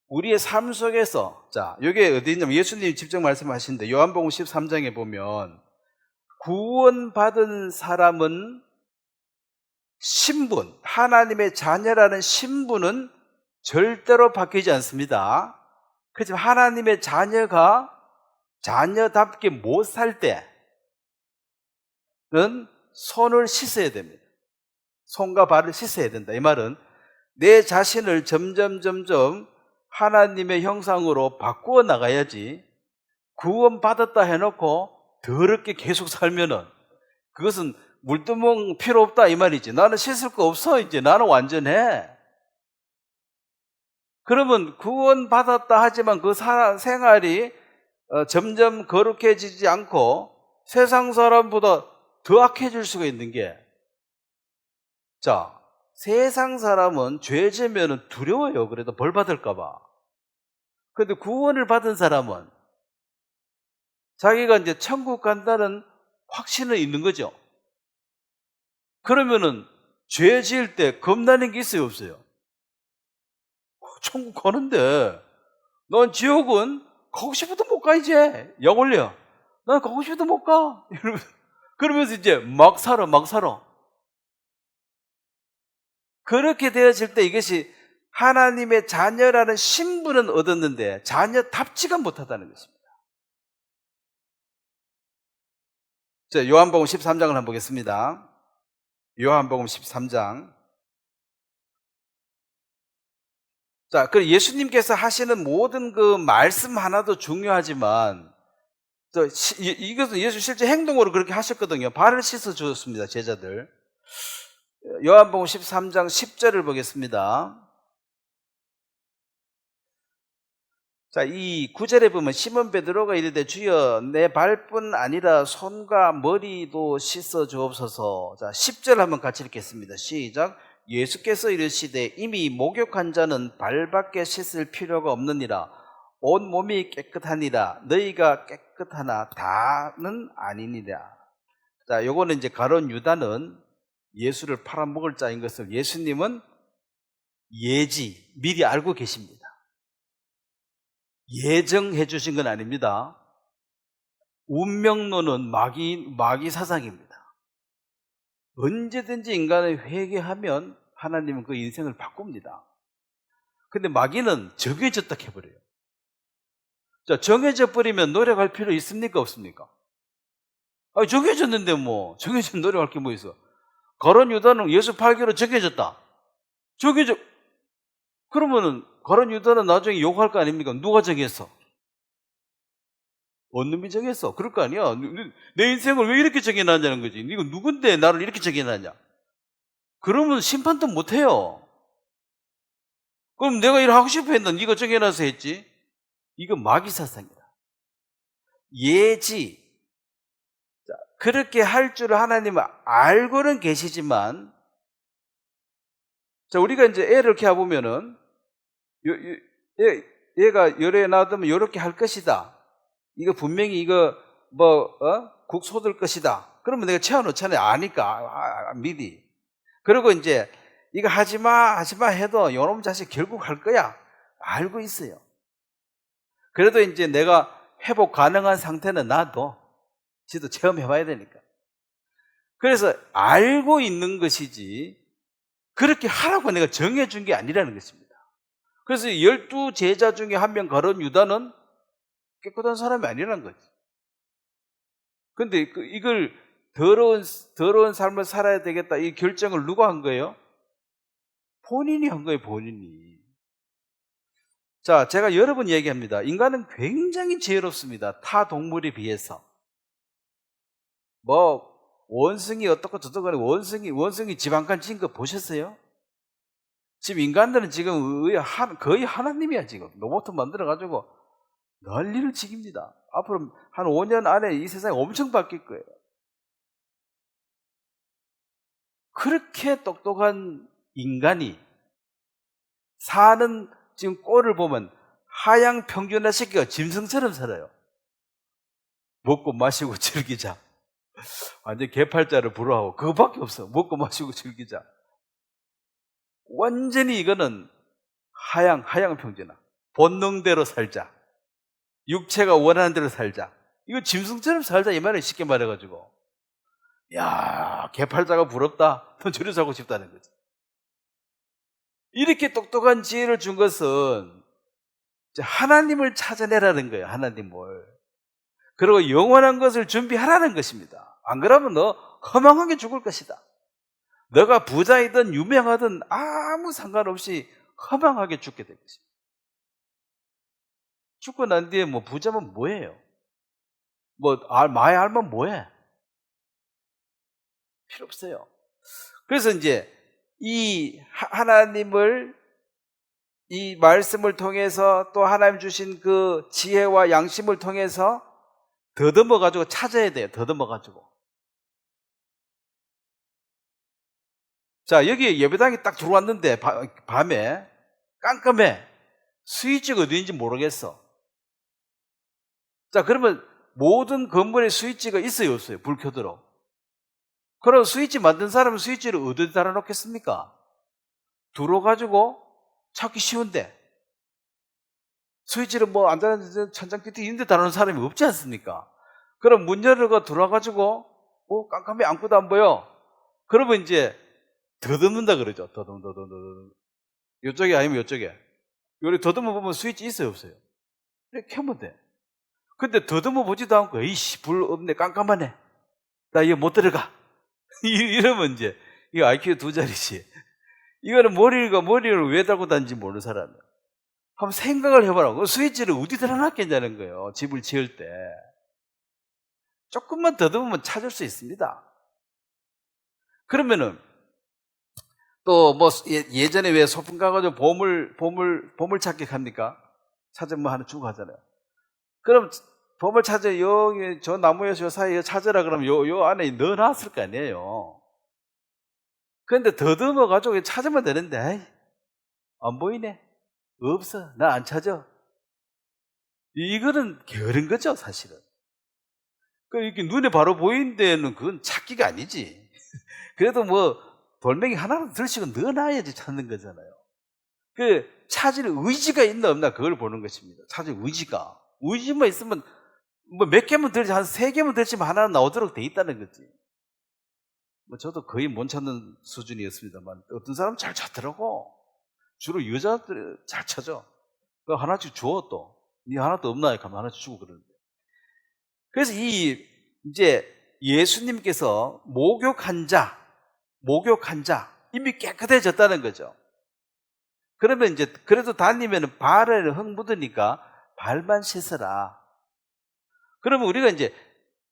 우리의 삶 속에서, 자, 이게 어디 있냐면 예수님이 직접 말씀하시는데 요한복음 13장에 보면 구원받은 사람은 신분, 하나님의 자녀라는 신분은 절대로 바뀌지 않습니다. 그렇지만 하나님의 자녀가 자녀답게 못 살 때는 손을 씻어야 됩니다. 손과 발을 씻어야 된다. 이 말은 내 자신을 점점 하나님의 형상으로 바꾸어 나가야지, 구원받았다 해놓고 더럽게 계속 살면은 그것은 물두멍 필요 없다 이 말이지. 나는 씻을 거 없어. 이제 나는 완전해. 그러면 구원받았다 하지만 그 생활이 점점 거룩해지지 않고 세상 사람보다 더 악해질 수가 있는 게, 자, 세상 사람은 죄 지으면 두려워요. 그래도 벌 받을까 봐. 그런데 구원을 받은 사람은 자기가 이제 천국 간다는 확신은 있는 거죠. 그러면은 죄 지을 때 겁나는 게 있어요, 없어요? 천국 가는데 넌 지옥은 가고 싶어도 못 가. 이제 약 올려. 난 가고 싶어도 못 가. 그러면서 이제 막 살아. 그렇게 되어질 때 이것이 하나님의 자녀라는 신분은 얻었는데 자녀답지가 못하다는 것입니다. 자, 요한복음 13장을 한번 보겠습니다. 요한복음 13장. 자, 그 예수님께서 하시는 모든 그 말씀 하나도 중요하지만 이것은 예수 실제 행동으로 그렇게 하셨거든요. 발을 씻어 주었습니다, 제자들. 요한복음 13장 10절을 보겠습니다. 자, 이 9절에 보면 시몬 베드로가 이르되 주여 내 발뿐 아니라 손과 머리도 씻어 주옵소서. 자, 10절 한번 같이 읽겠습니다. 시작. 예수께서 이르시되 이미 목욕한 자는 발밖에 씻을 필요가 없느니라. 온 몸이 깨끗하니라. 너희가 깨끗하나 다는 아니니라. 자, 요거는 이제 가룟 유다는 예수를 팔아먹을 자인 것을 예수님은 미리 알고 계십니다. 예정해 주신 건 아닙니다. 운명론은 마귀 사상입니다. 언제든지 인간이 회개하면 하나님은 그 인생을 바꿉니다. 근데 마귀는 정해졌다 해버려요. 자, 정해져 버리면 노력할 필요 있습니까? 없습니까? 아니, 정해졌는데 정해진 노력할 게 뭐 있어? 가룟 유다는 예수 팔기로 정해졌다. 그러면은 가룟 유다는 나중에 욕할 거 아닙니까? 누가 정했어? 어느 놈이 정했어? 그럴 거 아니야. 내 인생을 왜 이렇게 정해놨냐는 거지. 이거 누군데 나를 이렇게 정해놨냐? 그러면 심판도 못해요. 그럼 내가 이걸 하고 싶어 했나? 네가 정해놔서 했지. 이거 마귀 사상이다. 자, 그렇게 할 줄을 하나님은 알고는 계시지만, 자, 우리가 이제 애를 이렇게 해보면은 얘가 열애 놔두면 이렇게 할 것이다. 이거 분명히 이거 국 쏟을 것이다. 그러면 내가 채워놓잖아요. 아니까 미리. 그리고 이제 이거 하지마 해도 요놈 자식 결국 할 거야. 알고 있어요. 그래도 이제 내가 회복 가능한 상태는 놔둬. 지도 체험해봐야 되니까. 그래서 알고 있는 것이지 그렇게 하라고 내가 정해준 게 아니라는 것입니다. 그래서 12제자 중에 한 명 가룟 유다는 깨끗한 사람이 아니라는 거지. 근데 이걸 더러운 삶을 살아야 되겠다 이 결정을 누가 한 거예요? 본인이 한 거예요, 본인이. 자, 제가 여러 번 얘기합니다. 인간은 굉장히 지혜롭습니다. 타 동물에 비해서. 원숭이 어떻고 저떻고 원숭이 집 한 칸 친 거 보셨어요? 지금 인간들은 지금 거의 하나님이야, 지금. 로봇 만들어가지고 난리를 치깁니다. 앞으로 한 5년 안에 이 세상이 엄청 바뀔 거예요. 그렇게 똑똑한 인간이 사는 지금 꼴을 보면 하향 평준화 시키가 짐승처럼 살아요. 먹고 마시고 즐기자. 완전 개팔자를 불허하고 그거밖에 없어. 먹고 마시고 즐기자. 완전히 이거는 하향 평준화. 본능대로 살자. 육체가 원하는 대로 살자. 이거 짐승처럼 살자 이 말이에요. 쉽게 말해가지고. 야, 개팔자가 부럽다. 넌 저리 살고 싶다는 거지. 이렇게 똑똑한 지혜를 준 것은 하나님을 찾아내라는 거예요. 하나님을. 그리고 영원한 것을 준비하라는 것입니다. 안 그러면 너 허망하게 죽을 것이다. 너가 부자이든 유명하든 아무 상관없이 허망하게 죽게 될 것입니다. 죽고 난 뒤에 부자면 뭐예요? 많이 알면 뭐해? 필요 없어요. 그래서 이제 이 하나님을 이 말씀을 통해서 또 하나님 주신 그 지혜와 양심을 통해서 더듬어가지고 찾아야 돼요. 더듬어가지고. 자, 여기 예배당에 딱 들어왔는데 밤에 깜깜해. 스위치가 어디인지 모르겠어. 자, 그러면 모든 건물에 스위치가 있어요, 없어요? 불 켜도록. 그럼 스위치 만든 사람은 스위치를 어디에 달아놓겠습니까? 들어가지고 찾기 쉬운데. 스위치를 앉아있는 천장 끝에 있는 데 달아놓은 사람이 없지 않습니까? 그럼 문 열고 들어와가지고 깜깜해 아무것도 안 보여. 그러면 이제 더듬는다 그러죠. 더듬. 이쪽에 아니면 이쪽에. 요리 더듬어 보면 스위치 있어요, 없어요? 이렇게 켜면 돼. 근데 더듬어 보지도 않고, 이씨, 불 없네, 깜깜하네. 나 이거 못 들어가. 이러면 이제, 이거 IQ 2자리지. 이거는 머리를 왜 달고 다니는지 모르는 사람이야. 한번 생각을 해보라고. 스위치를 어디 달아놨겠냐는 거예요. 집을 지을 때. 조금만 더듬으면 찾을 수 있습니다. 그러면은, 또 뭐, 예전에 왜 소풍 가가지고 보물찾기 합니까? 찾으면 뭐 하나 주고 하잖아요. 그럼 보물 찾아, 여기, 저 나무에서 요 사이에 찾으라 그러면 요 안에 넣어놨을 거 아니에요. 그런데 더듬어가지고 찾으면 되는데, 에이, 안 보이네. 없어. 나 안 찾아. 이거는 게으른 거죠, 사실은. 이렇게 눈에 바로 보이는 데는 그건 찾기가 아니지. 그래도 뭐, 돌멩이 하나라도 들치고 넣어놔야지 찾는 거잖아요. 찾을 의지가 있나 없나 그걸 보는 것입니다. 찾을 의지가. 의지만 있으면 뭐 몇 개면 들지, 한 3개면 들지만 하나는 나오도록 돼 있다는 거지. 뭐 저도 거의 못 찾는 수준이었습니다만 어떤 사람은 잘 찾더라고. 주로 여자들 잘 찾아. 그 하나씩 줘 또. 니 하나도 없나? 하면 하나씩 주고 그러는데. 그래서 이제 예수님께서 목욕한 자 이미 깨끗해졌다는 거죠. 그러면 이제 그래도 다니면 발에 흙 묻으니까 발만 씻어라. 그러면 우리가 이제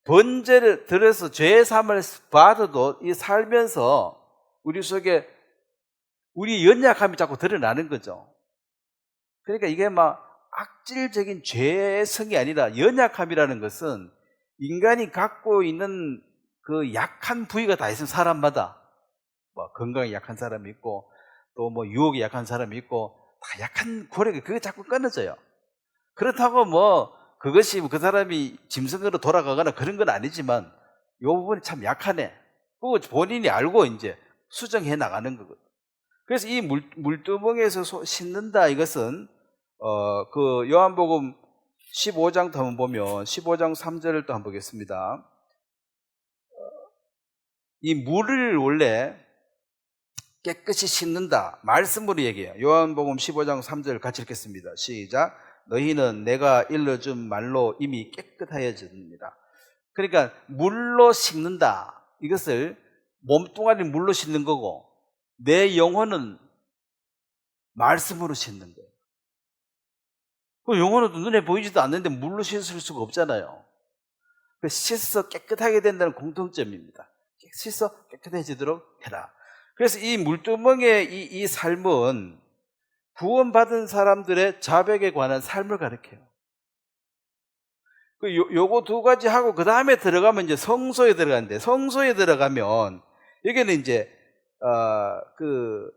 번제를 들어서 죄의 삶을 받아도 이 살면서 우리 속에 우리 연약함이 자꾸 드러나는 거죠. 그러니까 이게 막 악질적인 죄성이 아니라 연약함이라는 것은 인간이 갖고 있는 그 약한 부위가 다 있으면 사람마다 뭐 건강에 약한 사람이 있고 또 뭐 유혹에 약한 사람이 있고 다 약한 고력이 그게 자꾸 끊어져요. 그렇다고 뭐 그것이 그 사람이 짐승으로 돌아가거나 그런 건 아니지만 이 부분이 참 약하네. 그거 본인이 알고 이제 수정해 나가는 거거든. 그래서 이 물두멍에서 씻는다 이것은 그 요한복음 15장도 한번 보면 15장 3절을 또 한번 보겠습니다. 이 물을 원래 깨끗이 씻는다 말씀으로 얘기해요. 요한복음 15장 3절 같이 읽겠습니다. 시작. 너희는 내가 일러준 말로 이미 깨끗하여집니다. 그러니까 물로 씻는다 이것을 몸뚱아리를 물로 씻는 거고 내 영혼은 말씀으로 씻는 거예요. 그 영혼은 눈에 보이지도 않는데 물로 씻을 수가 없잖아요. 씻어서 깨끗하게 된다는 공통점입니다. 씻어 깨끗해지도록 해라. 그래서 이 물두멍의 이 삶은 구원받은 사람들의 자백에 관한 삶을 가르쳐요. 요거 두 가지 하고 그 다음에 들어가면 이제 성소에 들어가는데 성소에 들어가면 여기는 이제 그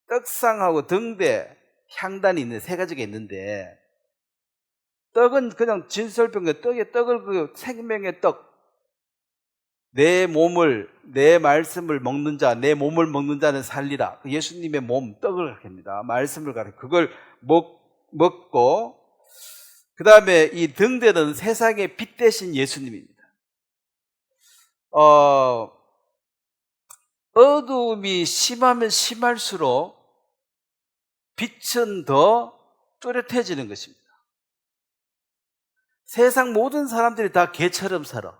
떡상하고 등대 향단이 있는 세 가지가 있는데 떡은 그냥 진설병의 떡을 그 생명의 떡 내 몸을 내 말씀을 먹는 자 내 몸을 먹는 자는 살리라. 예수님의 몸 떡을 가르칩니다. 말씀을 가르쳐 그걸 먹고 그 다음에 이 등대는 세상의 빛 대신 예수님입니다. 어두움이 심하면 심할수록 빛은 더 뚜렷해지는 것입니다. 세상 모든 사람들이 다 개처럼 살아.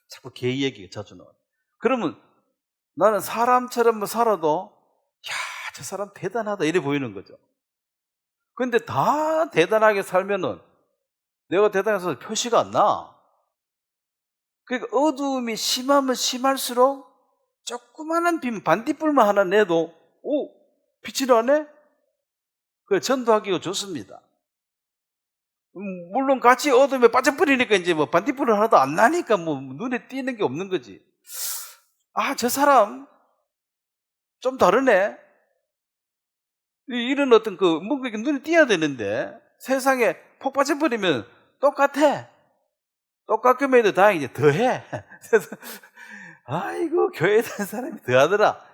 자꾸 개 얘기가 자주 나와요. 그러면 나는 사람처럼 살아도 저 사람 대단하다 이래 보이는 거죠. 근데 다 대단하게 살면은 내가 대단해서 표시가 안 나. 그러니까 어두움이 심하면 심할수록 조그마한 빛, 반딧불만 하나 내도 빛이 나네? 그래 전도하기가 좋습니다. 물론 같이 어둠에 빠져버리니까 이제 뭐 반딧불은 하나도 안 나니까 뭐 눈에 띄는 게 없는 거지. 저 사람 좀 다르네. 이런 어떤 뭔가 눈에 띄어야 되는데 세상에 폭 빠져버리면 똑같아. 똑같기만 해도 다행이지 더해. 아이고 교회에 다니는 사람이 더하더라.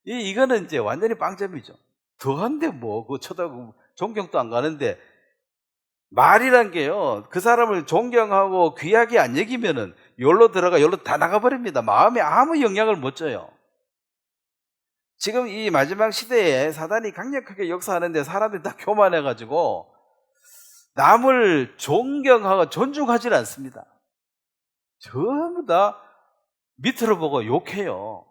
이거는 이제 완전히 빵점이죠. 더한데 뭐 그거 쳐다보고 존경도 안 가는데 말이란 게요 그 사람을 존경하고 귀하게 안 여기면은 여기로 들어가 여기로 다 나가버립니다. 마음에 아무 영향을 못 줘요. 지금 이 마지막 시대에 사단이 강력하게 역사하는데 사람들이 다 교만해가지고 남을 존경하고 존중하지 않습니다. 전부 다 밑으로 보고 욕해요.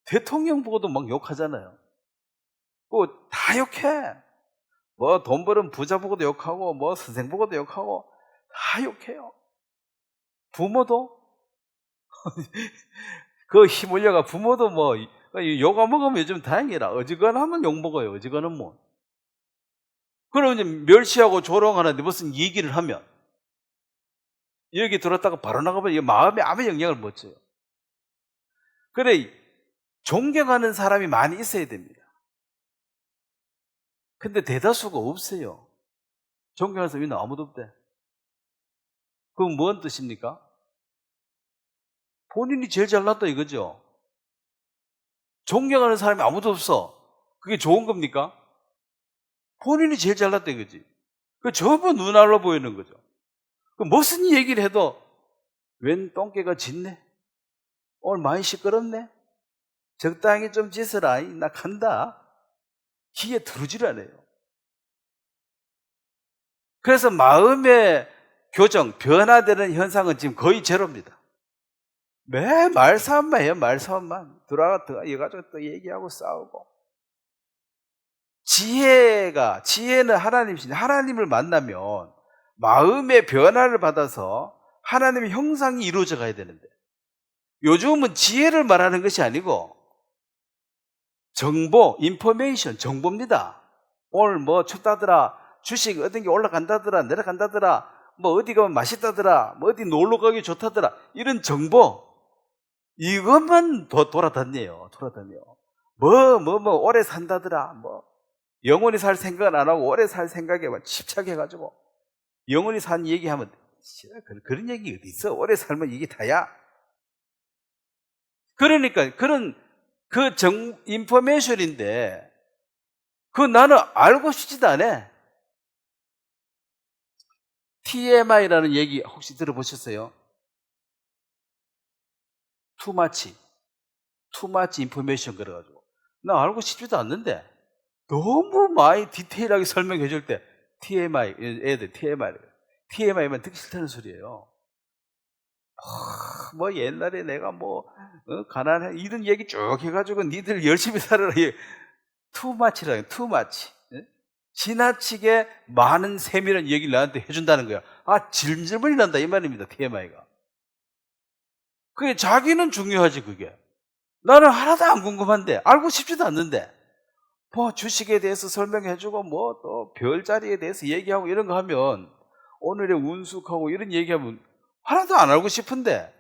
대통령 보고도 막 욕하잖아요. 다 욕해. 뭐 돈 버는 부자 보고도 욕하고 뭐 선생 보고도 욕하고 다 욕해요. 부모도 그 힘 올려가 부모도 뭐 욕 먹으면 요즘 다행이라 어지간하면 욕 먹어요. 어지간하면 뭐. 그럼 이제 멸시하고 조롱하는데 무슨 얘기를 하면 여기 들었다가 바로 나가면 마음에 아무 영향을 못 줘요. 그래 존경하는 사람이 많이 있어야 됩니다. 근데 대다수가 없어요. 존경하는 사람이 아무도 없대. 그건 뭔 뜻입니까? 본인이 제일 잘났다 이거죠. 존경하는 사람이 아무도 없어. 그게 좋은 겁니까? 본인이 제일 잘났다 이거지. 그 전부 눈알로 보이는 거죠. 그 무슨 얘기를 해도 웬 똥개가 짖네? 오늘 많이 시끄럽네? 적당히 좀 짖어라. 나 간다. 귀에 들어오질 않아요. 그래서 마음의 교정, 변화되는 현상은 지금 거의 제로입니다. 매 말싸움만 해요. 말싸움만. 들어가가지고 또 얘기하고 싸우고. 지혜는 하나님이신 하나님을 만나면 마음의 변화를 받아서 하나님의 형상이 이루어져 가야 되는데 요즘은 지혜를 말하는 것이 아니고 정보, 인포메이션, 정보입니다. 오늘 뭐 춥다더라, 주식 어떤 게 올라간다더라, 내려간다더라, 뭐 어디 가면 맛있다더라, 뭐 어디 놀러 가기 좋다더라, 이런 정보 이것만 돌아다녀요. 오래 산다더라, 뭐 영원히 살 생각은 안 하고 오래 살 생각에 집착해가지고 영원히 산 얘기하면 그런 얘기 어디 있어? 오래 살면 이게 다야. 그러니까 인포메이션인데 나는 알고 싶지도 않아. TMI라는 얘기 혹시 들어보셨어요? Too much information 그래가지고 나 알고 싶지도 않는데 너무 많이 디테일하게 설명해 줄 때 TMI, 애들 TMI만 듣기 싫다는 소리예요. 뭐 옛날에 내가 가난해 이런 얘기 쭉 해가지고 니들 열심히 살아라. Too much. 지나치게 많은 세밀한 얘기를 나한테 해준다는 거야. 질질문이 난다 이 말입니다. TMI가. 그게 자기는 중요하지 그게. 나는 하나도 안 궁금한데 알고 싶지도 않는데 뭐 주식에 대해서 설명해주고 뭐 또 별자리에 대해서 얘기하고 이런 거 하면 오늘의 운수하고 이런 얘기하면 하나도 안 알고 싶은데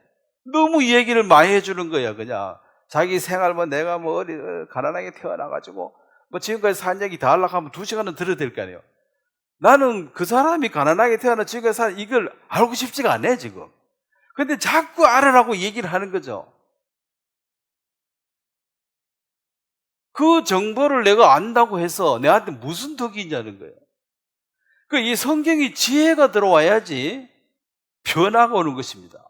너무 이 얘기를 많이 해주는 거야. 그냥 자기 생활 내가 어디 가난하게 태어나가지고 지금까지 산 얘기 다 하려고 하면 2시간은 들어야 될 거 아니에요. 나는 그 사람이 가난하게 태어나 지금까지 산 이걸 알고 싶지가 않아 지금. 근데 자꾸 알으라고 얘기를 하는 거죠. 그 정보를 내가 안다고 해서 내한테 무슨 덕이 있냐는 거예요. 이 성경이 지혜가 들어와야지 변화가 오는 것입니다.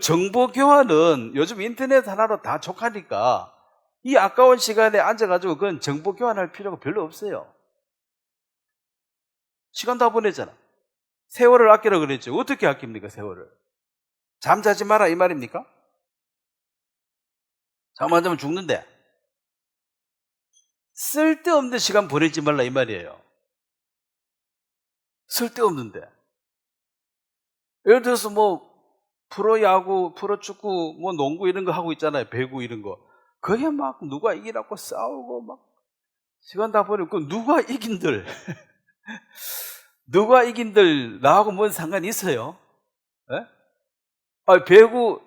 정보 교환은 요즘 인터넷 하나로 다 족하니까 이 아까운 시간에 앉아가지고 그건 정보 교환할 필요가 별로 없어요. 시간 다 보내잖아. 세월을 아끼라 그랬죠. 어떻게 아낍니까 세월을? 잠자지 마라 이 말입니까? 잠 안 자면 죽는데 쓸데없는 시간 보내지 말라 이 말이에요. 쓸데없는데 예를 들어서 프로야구, 프로축구, 농구 이런 거 하고 있잖아요. 배구 이런 거. 그게 누가 이기라고 싸우고 시간 다 보내고 누가 이긴들 누가 이긴들 나하고 뭔 상관이 있어요? 예? 배구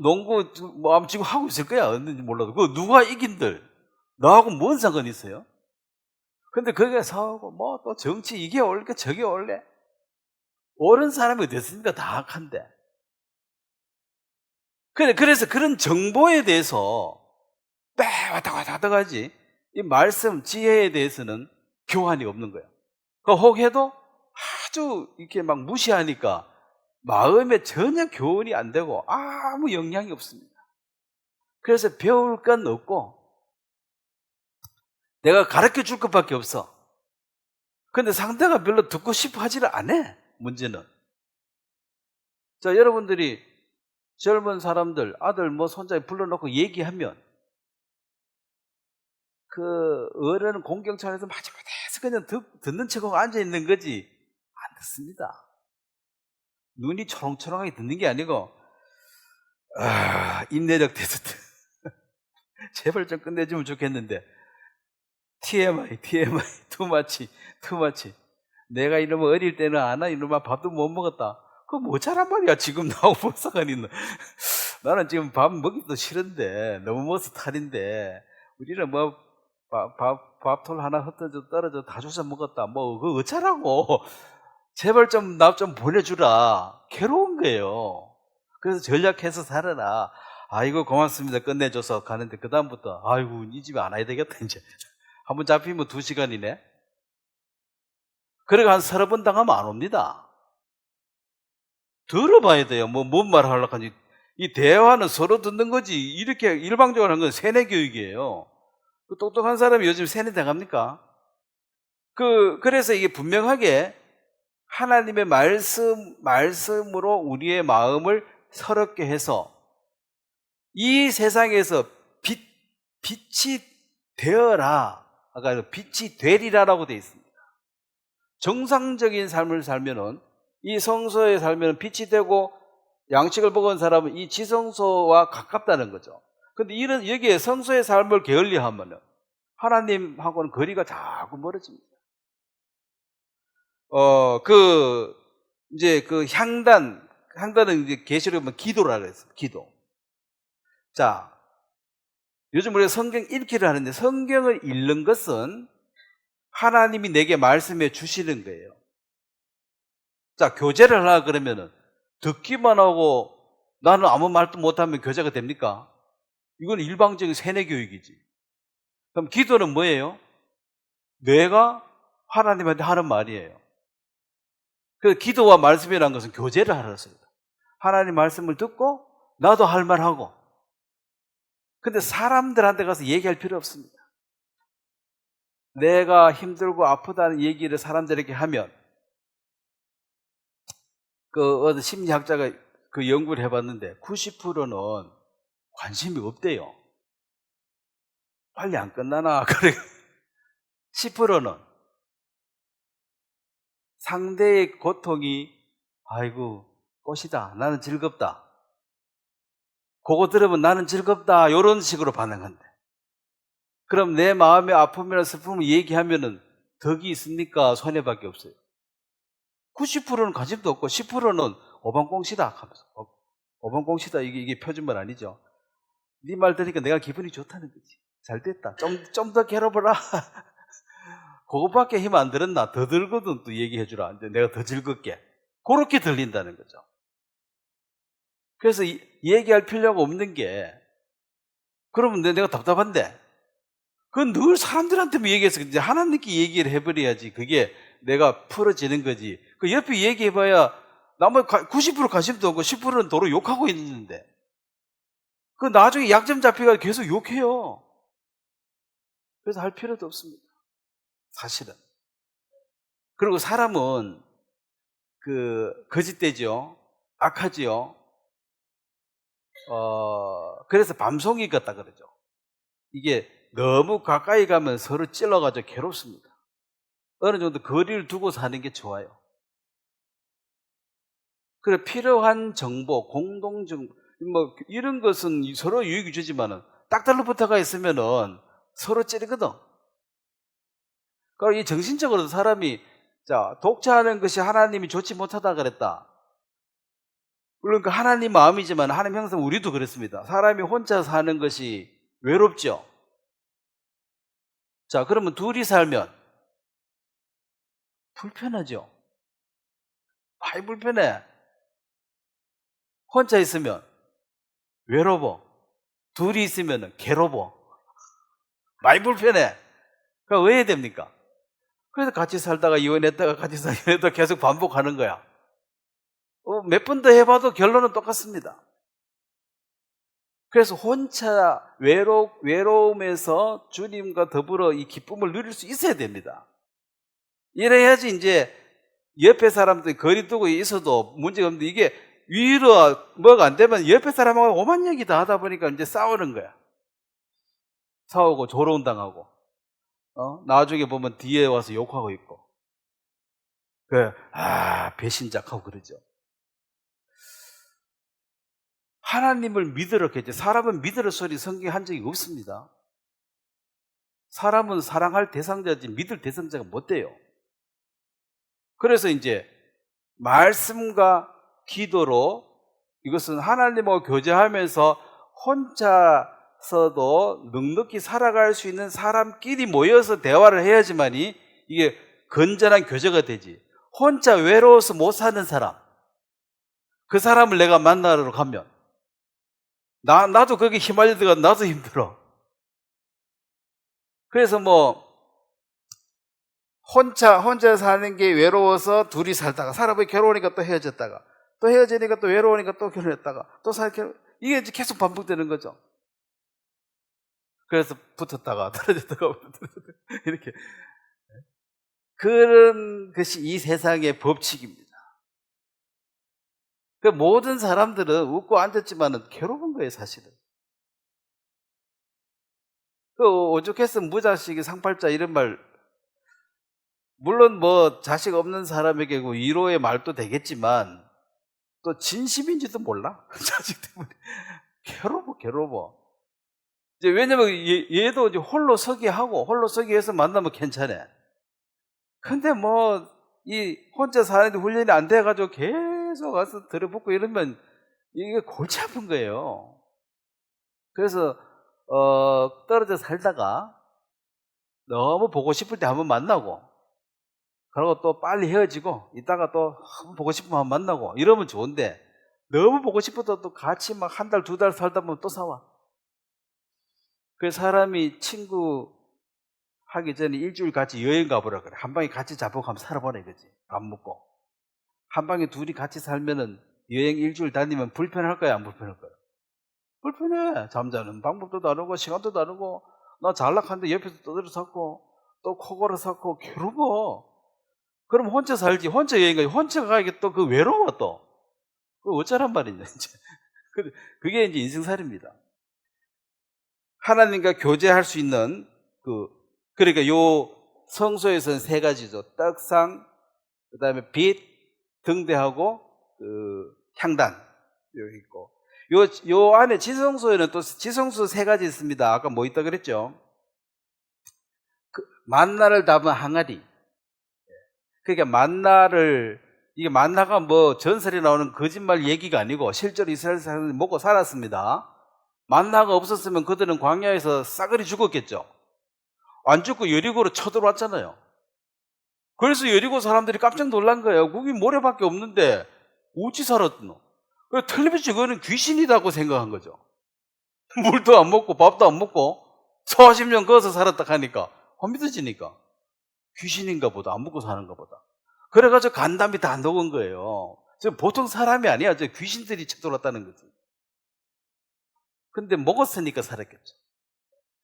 농구 아마 지금 하고 있을 거야. 어딘지 몰라도 누가 이긴들 나하고 뭔 상관이 있어요? 근데 거기에 싸우고 또 정치 이게 올래 저게 올래 옳은 사람이 됐으니까 다 악한데. 그래서 그런 정보에 대해서 왔다 갔다 가지 이 말씀 지혜에 대해서는 교환이 없는 거예요. 혹해도 아주 이렇게 무시하니까 마음에 전혀 교훈이 안 되고 아무 영향이 없습니다. 그래서 배울 건 없고 내가 가르쳐 줄 것밖에 없어. 근데 상대가 별로 듣고 싶어 하지를 않아, 문제는. 자, 여러분들이 젊은 사람들, 아들 뭐 손자 불러놓고 얘기하면 그 어른 공경차에서 마지막에서 그냥 듣는 척하고 앉아있는 거지 안 듣습니다. 눈이 초롱초롱하게 듣는 게 아니고 인내력 테스트 제발 좀 끝내주면 좋겠는데 TMI too much 내가 이러면 어릴 때는 아나 이러면 밥도 못 먹었다. 그거 뭐자란 말이야. 지금 나하고 못 사가니는 나는 지금 밥 먹기도 싫은데 너무 먹어서 탈인데 우리는 뭐 밥톨 하나 흩어져 떨어져 다 주워 먹었다. 뭐 그거 어쩌라고. 제발 좀 나 좀 보내주라. 괴로운 거예요. 그래서 전략해서 살아라. 아이고 고맙습니다. 끝내줘서 가는데 그 다음부터 아이고 이 집에 안 와야 되겠다. 이제 한번 잡히면 2시간이네. 그래가 한 30번 당하면 안 옵니다. 들어봐야 돼요. 뭔 말 하려고 하지. 이 대화는 서로 듣는 거지. 이렇게 일방적으로 하는 건 세뇌 교육이에요. 그 똑똑한 사람이 요즘 세뇌 당합니까? 그래서 이게 분명하게 하나님의 말씀으로 우리의 마음을 서럽게 해서 이 세상에서 빛이 되어라. 아까 빛이 되리라라고 되어 있습니다. 정상적인 삶을 살면은 이 성소에 살면 빛이 되고 양식을 먹은 사람은 이 지성소와 가깝다는 거죠. 근데 여기에 성소의 삶을 게을리하면은 하나님하고는 거리가 자꾸 멀어집니다. 이제 향단은 이제 계시록 보면 기도라 그랬어요. 기도. 자, 요즘 우리가 성경 읽기를 하는데 성경을 읽는 것은 하나님이 내게 말씀해 주시는 거예요. 자, 교제를 하라 그러면은 듣기만 하고 나는 아무 말도 못하면 교제가 됩니까? 이건 일방적인 세뇌 교육이지. 그럼 기도는 뭐예요? 내가 하나님한테 하는 말이에요. 그래서 기도와 말씀이라는 것은 교제를 하라는 것입니다. 하나님 말씀을 듣고 나도 할 말하고. 근데 사람들한테 가서 얘기할 필요 없습니다. 내가 힘들고 아프다는 얘기를 사람들에게 하면 어떤 심리학자가 그 연구를 해봤는데 90%는 관심이 없대요. 빨리 안 끝나나. 그래. 10%는 상대의 고통이 아이고 꽃이다. 나는 즐겁다. 그거 들으면 나는 즐겁다. 이런 식으로 반응한대. 그럼 내 마음의 아픔이나 슬픔을 얘기하면은 덕이 있습니까? 손해밖에 없어요. 90%는 관심도 없고 10%는 오방꽁시다 하면서 오방꽁시다 이게 표준말 아니죠. 네 말 들으니까 내가 기분이 좋다는 거지. 잘 됐다. 좀 더 괴로워라. 그거밖에 힘 안 들었나? 더 들거든 또 얘기해 주라. 내가 더 즐겁게. 그렇게 들린다는 거죠. 그래서 얘기할 필요가 없는 게 그러면 내가 답답한데 그건 늘 사람들한테만 얘기해서 이제 하나님께 얘기를 해버려야지 그게 내가 풀어지는 거지. 그 옆에 얘기해봐야 나머지 90% 관심도 없고 10%는 도로 욕하고 있는데 그 나중에 약점 잡혀가 계속 욕해요. 그래서 할 필요도 없습니다. 사실은. 그리고 사람은 거짓되죠. 악하지요. 그래서 밤송이 같다 그러죠. 이게 너무 가까이 가면 서로 찔러가지고 괴롭습니다. 어느 정도 거리를 두고 사는 게 좋아요. 그래 필요한 정보, 공동정보, 뭐 이런 것은 서로 유익을 주지만은 딱 달라붙어가 있으면은 서로 찌르거든. 그러니까 이 정신적으로도 사람이 독차하는 것이 하나님이 좋지 못하다 그랬다. 물론 그 하나님 마음이지만 하나님 형상 우리도 그렇습니다. 사람이 혼자 사는 것이 외롭죠. 자, 그러면 둘이 살면 불편하죠. 많이 불편해. 혼자 있으면 외로워. 둘이 있으면 괴로워. 많이 불편해. 그러니까 왜 해야 됩니까? 그래서 같이 살다가 이혼했다가 같이 살다가 계속 반복하는 거야. 몇 번 더 해봐도 결론은 똑같습니다. 그래서 혼자 외로움에서 주님과 더불어 이 기쁨을 누릴 수 있어야 됩니다. 이래야지 이제 옆에 사람들이 거리 두고 있어도 문제가 없는데, 이게 위로 뭐가 안 되면 옆에 사람하고 오만 얘기 다 하다 보니까 이제 싸우는 거야. 싸우고 조롱당하고, 나중에 보면 뒤에 와서 욕하고 있고, 배신작하고 그러죠. 하나님을 믿으라 했지, 사람은 믿으라 소리 성경에 한 적이 없습니다. 사람은 사랑할 대상자지 믿을 대상자가 못 돼요. 그래서 이제 말씀과 기도로 이것은 하나님하고 교제하면서 혼자서도 넉넉히 살아갈 수 있는 사람끼리 모여서 대화를 해야지만이 이게 건전한 교제가 되지. 혼자 외로워서 못 사는 사람, 그 사람을 내가 만나러 가면 나도 거기 휘말려 들어가 나도 힘들어. 그래서 혼자 사는 게 외로워서 둘이 살다가 살아보니 괴로우니까 또 헤어졌다가 또 헤어지니까 또 외로우니까 또 결혼했다가 또 이게 이제 계속 반복되는 거죠. 그래서 붙었다가 떨어졌다가 이렇게, 그런 것이 이 세상의 법칙입니다. 그 모든 사람들은 웃고 앉았지만은 괴로운 거예요, 사실은. 그 오죽했으면 무자식이 상팔자 이런 말, 물론 자식 없는 사람에게 위로의 말도 되겠지만 또 진심인지도 몰라. 자식 때문에 괴로워. 이제 왜냐면 얘도 이제 홀로 서기 해서 만나면 괜찮아. 근데 이 혼자 사는데 훈련이 안 돼가지고 계속 와서 들어붙고 이러면 이게 골치 아픈 거예요. 그래서 떨어져 살다가 너무 보고 싶을 때 한번 만나고, 그리고 또 빨리 헤어지고 이따가 또 한번 보고 싶으면 한번 만나고 이러면 좋은데, 너무 보고 싶어도 또 같이 막 한 달, 두 달 살다 보면 또 싸워. 그래서 사람이 친구 하기 전에 일주일 같이 여행 가보라 그래. 한 방에 같이 자보고 한번 살아보라 이거지. 밥 먹고. 한 방에 둘이 같이 살면은 여행 일주일 다니면 불편할 거야, 안 불편할 거야? 불편해. 잠자는 방법도 다르고 시간도 다르고, 나 잘락하는데 옆에서 떠들어 샀고 또 코골어 샀고 괴로워. 그럼 혼자 살지. 혼자 여행 가지. 혼자 가기 또 그 외로워 또. 그 어쩌란 말이냐 이제. 그게 이제 인생살이입니다. 하나님과 교제할 수 있는 그러니까 요 성소에서는 세 가지죠. 떡상, 그다음에 빛, 등대하고 향단 여기 있고, 요 안에 지성소에는 또 지성소 세 가지 있습니다. 아까 뭐 있다 그랬죠? 만나를 담은 항아리. 그러니까 이게 만나가 전설에 나오는 거짓말 얘기가 아니고 실제로 이스라엘 사람들이 먹고 살았습니다. 만나가 없었으면 그들은 광야에서 싸그리 죽었겠죠. 안 죽고 여리고로 쳐들어왔잖아요. 그래서 여리고 사람들이 깜짝 놀란 거예요. 거기 모래밖에 없는데 어찌 살았노? 틀림없이 그거는 귀신이라고 생각한 거죠. 물도 안 먹고 밥도 안 먹고 40년 거기서 살았다 하니까 믿어지니까 귀신인가 보다, 안 먹고 사는가 보다. 그래가지고 간담이 다 녹은 거예요. 보통 사람이 아니야. 귀신들이 쳐들어왔다는 거지. 근데 먹었으니까 살았겠죠.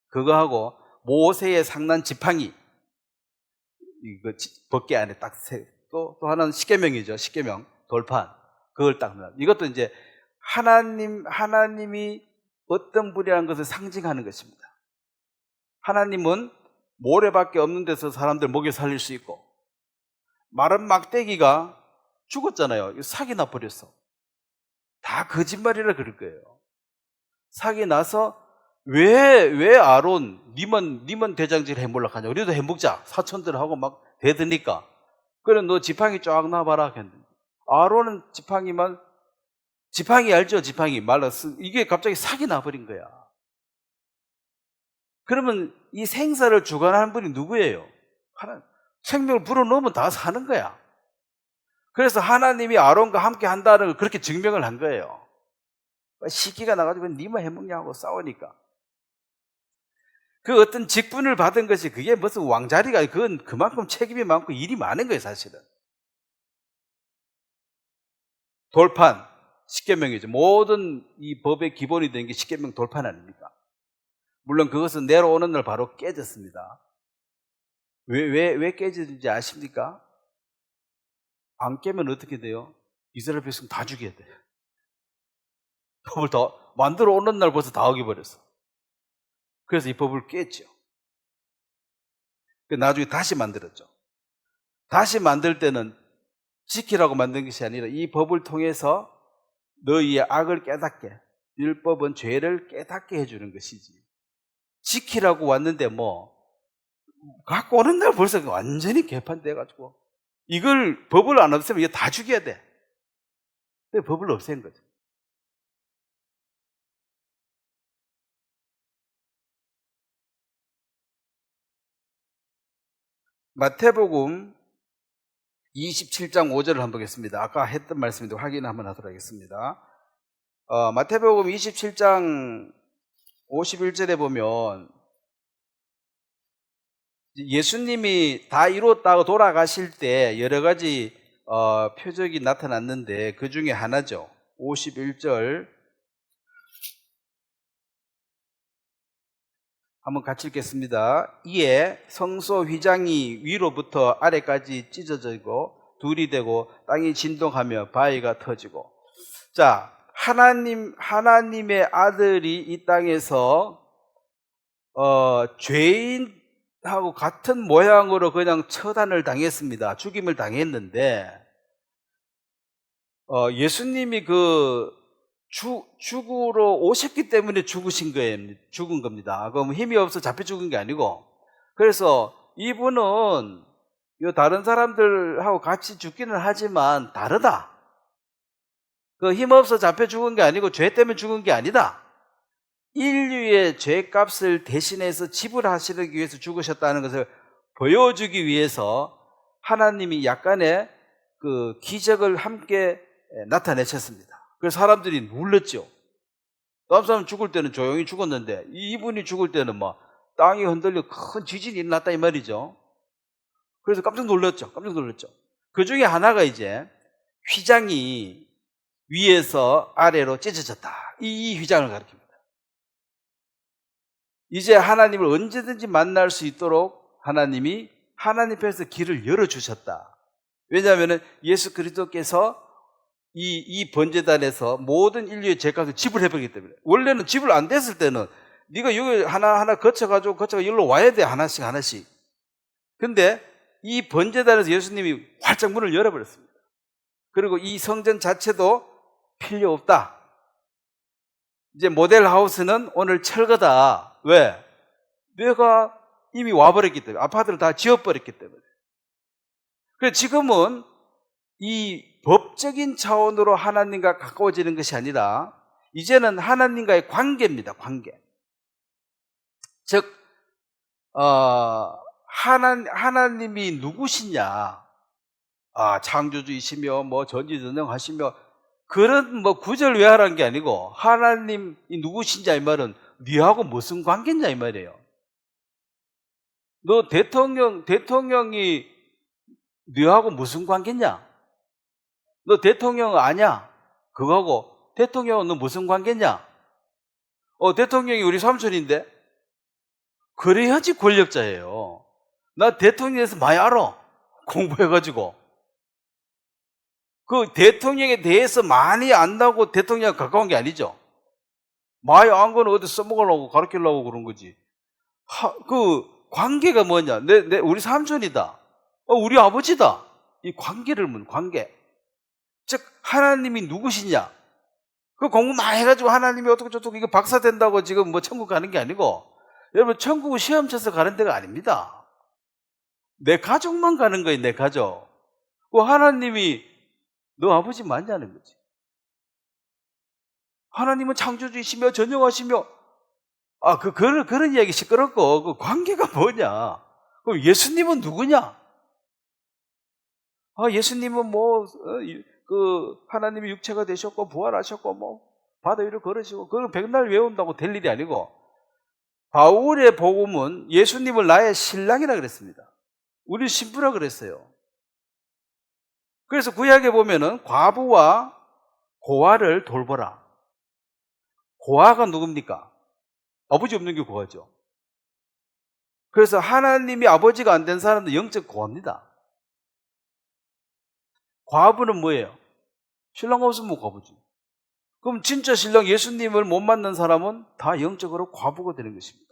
그거하고 모세의 상난 지팡이, 이거 벗개 안에 딱 또 하나는 십계명이죠. 십계명 돌판, 그걸 딱 넣어. 이것도 이제 하나님이 어떤 분이라는 것을 상징하는 것입니다. 하나님은 모래밖에 없는 데서 사람들 먹여 살릴 수 있고, 마른 막대기가 죽었잖아요. 사기 나버렸어. 다 거짓말이라 그럴 거예요. 사기 나서 왜 아론 니만 대장질 해먹으려고 하냐, 우리도 해먹자 사촌들하고 막 대드니까, 그래 너 지팡이 쫙 놔봐라 했는데, 아론은 지팡이 알죠? 지팡이 말라서 이게 갑자기 사기 나버린 거야. 그러면 이 생사를 주관하는 분이 누구예요? 생명을 불어넣으면 다 사는 거야. 그래서 하나님이 아론과 함께 한다는 걸 그렇게 증명을 한 거예요. 시기가 나가지고 니만 해먹냐고 싸우니까. 그 어떤 직분을 받은 것이 그게 무슨 왕자리가, 그건 그만큼 책임이 많고 일이 많은 거예요, 사실은. 돌판, 십계명이죠. 모든 이 법의 기본이 된 게 십계명 돌판 아닙니까? 물론 그것은 내려오는 날 바로 깨졌습니다. 왜 깨졌는지 아십니까? 안 깨면 어떻게 돼요? 이스라엘 백성 다 죽여야 돼요. 법을 다 만들어 오는 날 벌써 다 어겨버렸어. 그래서 이 법을 깼죠. 나중에 다시 만들었죠. 다시 만들 때는 지키라고 만든 것이 아니라 이 법을 통해서 너희의 악을 깨닫게, 율법은 죄를 깨닫게 해주는 것이지. 지키라고 왔는데 갖고 오는 날 벌써 완전히 개판돼가지고 이걸 법을 안 없애면 이게 다 죽여야 돼. 근데 법을 없앤 거죠. 마태복음 27장 5절을 한번 보겠습니다. 아까 했던 말씀인데 확인 한번 하도록 하겠습니다. 마태복음 27장 51절에 보면 예수님이 다 이뤘다고 돌아가실 때 여러 가지 표적이 나타났는데 그 중에 하나죠. 51절 한번 같이 읽겠습니다. 이에 성소 휘장이 위로부터 아래까지 찢어지고 둘이 되고 땅이 진동하며 바위가 터지고. 자, 하나님의 아들이 이 땅에서 죄인하고 같은 모양으로 그냥 처단을 당했습니다. 죽임을 당했는데 예수님이 죽으러 오셨기 때문에 죽은 겁니다. 그럼 힘이 없어 잡혀 죽은 게 아니고. 그래서 이분은 다른 사람들하고 같이 죽기는 하지만 다르다. 힘 없어 잡혀 죽은 게 아니고 죄 때문에 죽은 게 아니다. 인류의 죄값을 대신해서 지불하시기 위해서 죽으셨다는 것을 보여주기 위해서 하나님이 약간의 기적을 함께 나타내셨습니다. 그래서 사람들이 놀랐죠. 다른 사람 죽을 때는 조용히 죽었는데 이분이 죽을 때는 땅이 흔들려 큰 지진이 났다 이 말이죠. 그래서 깜짝 놀랐죠. 그 중에 하나가 이제 휘장이 위에서 아래로 찢어졌다. 이 휘장을 가리킵니다. 이제 하나님을 언제든지 만날 수 있도록 하나님이 하나님 편에서 길을 열어주셨다. 왜냐하면 예수 그리스도께서 이 번제단에서 모든 인류의 죄값을 지불해버리기 때문에. 원래는 지불 안 됐을 때는 네가 여기 하나하나 거쳐가지고 여기로 와야 돼. 하나씩. 근데 이 번제단에서 예수님이 활짝 문을 열어버렸습니다. 그리고 이 성전 자체도 필요 없다. 이제 모델하우스는 오늘 철거다. 왜? 내가 이미 와버렸기 때문에. 아파트를 다 지어버렸기 때문에. 그래서 지금은 이 법적인 차원으로 하나님과 가까워지는 것이 아니라 이제는 하나님과의 관계입니다. 관계. 즉 하나님이 누구시냐? 창조주이시며 전지전능하시며 그런 구절 외화라는 게 아니고 하나님이 누구신지 이 말은 네하고 무슨 관계냐 이 말이에요. 너 대통령이 네하고 무슨 관계냐? 너 대통령 아냐? 그거하고 대통령은 너 무슨 관계냐? 대통령이 우리 삼촌인데? 그래야지 권력자예요. 나 대통령에서 많이 알아. 공부해가지고. 그 대통령에 대해서 많이 안다고 대통령과 가까운 게 아니죠. 많이 안 거는 어디 써먹으려고 가르치려고 그런 거지. 그 관계가 뭐냐? 우리 삼촌이다. 우리 아버지다. 이 관계를 관계. 즉 하나님이 누구시냐? 그 공부 많이 해가지고 하나님이 어떻게 저떻게 이거 박사 된다고 지금 천국 가는 게 아니고, 여러분 천국은 시험 쳐서 가는 데가 아닙니다. 내 가족만 가는 거예요. 내 가족. 그 하나님이 너 아버지 맞냐는 거지. 하나님은 창조주이시며 전능하시며 그런 이야기 시끄럽고 그 관계가 뭐냐? 그럼 예수님은 누구냐? 예수님은 하나님이 육체가 되셨고 부활하셨고 바다 위를 걸으시고 그걸 백날 외운다고 될 일이 아니고, 바울의 복음은 예수님을 나의 신랑이라 그랬습니다. 우리 신부라 그랬어요. 그래서 구약에 보면은 과부와 고아를 돌보라. 고아가 누굽니까? 아버지 없는 게 고아죠. 그래서 하나님이 아버지가 안 된 사람은 영적 고아입니다. 과부는 뭐예요? 신랑 없으면 과부지. 그럼 진짜 신랑 예수님을 못 만난 사람은 다 영적으로 과부가 되는 것입니다.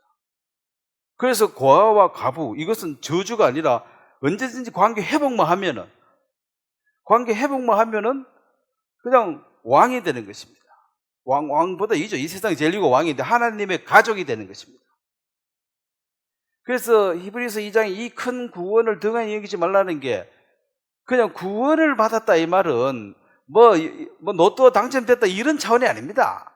그래서 고아와 과부, 이것은 저주가 아니라 언제든지 관계 회복만 하면은 그냥 왕이 되는 것입니다. 왕보다 이죠. 이 세상이 제일 위고 왕인데 하나님의 가족이 되는 것입니다. 그래서 히브리서 2장에 이 큰 구원을 등한히 여기지 말라는 게 그냥 구원을 받았다 이 말은 뭐 로또 당첨됐다 이런 차원이 아닙니다.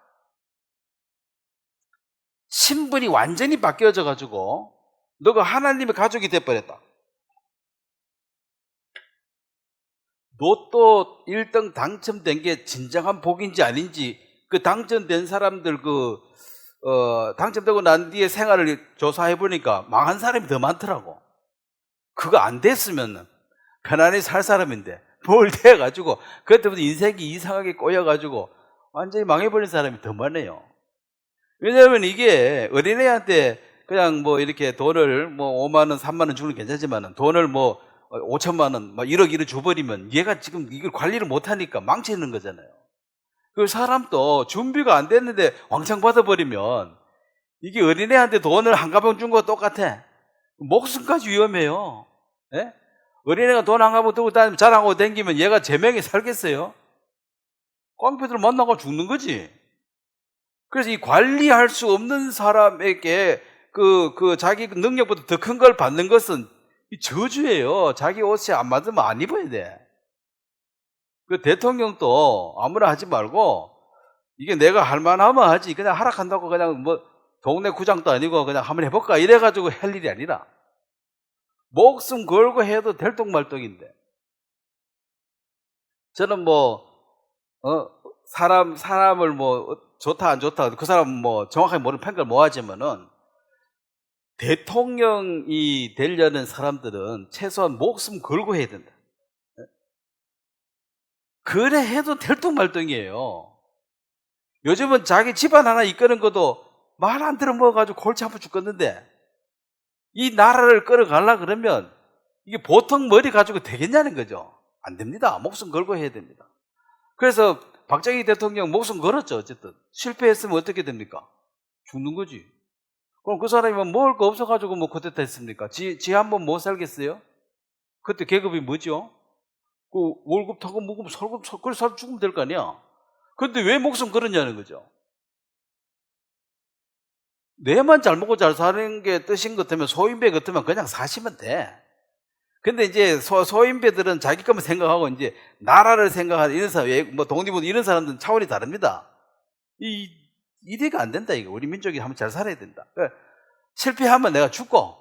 신분이 완전히 바뀌어져 가지고 너가 하나님의 가족이 돼버렸다. 로또 1등 당첨된 게 진정한 복인지 아닌지 그 당첨된 사람들 당첨되고 난 뒤에 생활을 조사해 보니까 망한 사람이 더 많더라고. 그거 안 됐으면 편안히 살 사람인데 뭘 돼가지고 그때부터 인생이 이상하게 꼬여가지고 완전히 망해버린 사람이 더 많아요. 왜냐하면 이게 어린애한테 그냥 뭐 이렇게 돈을 뭐 5만 원, 3만 원 주는 건 괜찮지만 돈을 뭐 5천만 원, 막 1억 이를 줘버리면 얘가 지금 이걸 관리를 못하니까 망치는 거잖아요. 그 사람도 준비가 안 됐는데 왕창 받아버리면 이게 어린애한테 돈을 한 가방 준 거 똑같아. 목숨까지 위험해요. 예? 어린애가 돈 한 가방 들고 다니면 자랑하고 다니면 얘가 제명에 살겠어요? 깡패들 만나고 죽는 거지. 그래서 이 관리할 수 없는 사람에게 자기 능력보다 더 큰 걸 받는 것은 이 저주예요. 자기 옷에 안 맞으면 안 입어야 돼. 그 대통령도 아무나 하지 말고 이게 내가 할 만하면 하지. 그냥 하락한다고 그냥 뭐 동네 구장도 아니고 그냥 한번 해볼까 이래가지고 할 일이 아니라 목숨 걸고 해도 될똥말똥인데 저는 사람을 좋다 안 좋다 그 사람 정확하게 모르는 평가를 못 하지만은 대통령이 되려는 사람들은 최소한 목숨 걸고 해야 된다. 그래 해도 될똥말똥이에요. 요즘은 자기 집안 하나 이끄는 것도 말 안 들어먹어가지고 골치 아파 죽겠는데 이 나라를 끌어가려고 그러면 이게 보통 머리 가지고 되겠냐는 거죠. 안 됩니다. 목숨 걸고 해야 됩니다. 그래서 박정희 대통령 목숨 걸었죠. 어쨌든 실패했으면 어떻게 됩니까? 죽는 거지. 그럼 그 사람이 먹을 거 없어가지고 쿠데타 했습니까? 지 한 번 못 살겠어요? 그때 계급이 뭐죠? 그 월급 타고 먹으면 그래서 죽으면 될 거 아니야. 근데 왜 목숨 걸었냐는 거죠. 내만 잘 먹고 잘 사는 게 뜻인 것 같으면 소인배 같으면 그냥 사시면 돼. 근데 이제 소인배들은 자기 것만 생각하고 이제 나라를 생각하는 이런 사람, 독립은 이런 사람들은 차원이 다릅니다. 이대가 안 된다 이거. 우리 민족이 한번 잘 살아야 된다. 그러니까 실패하면 내가 죽고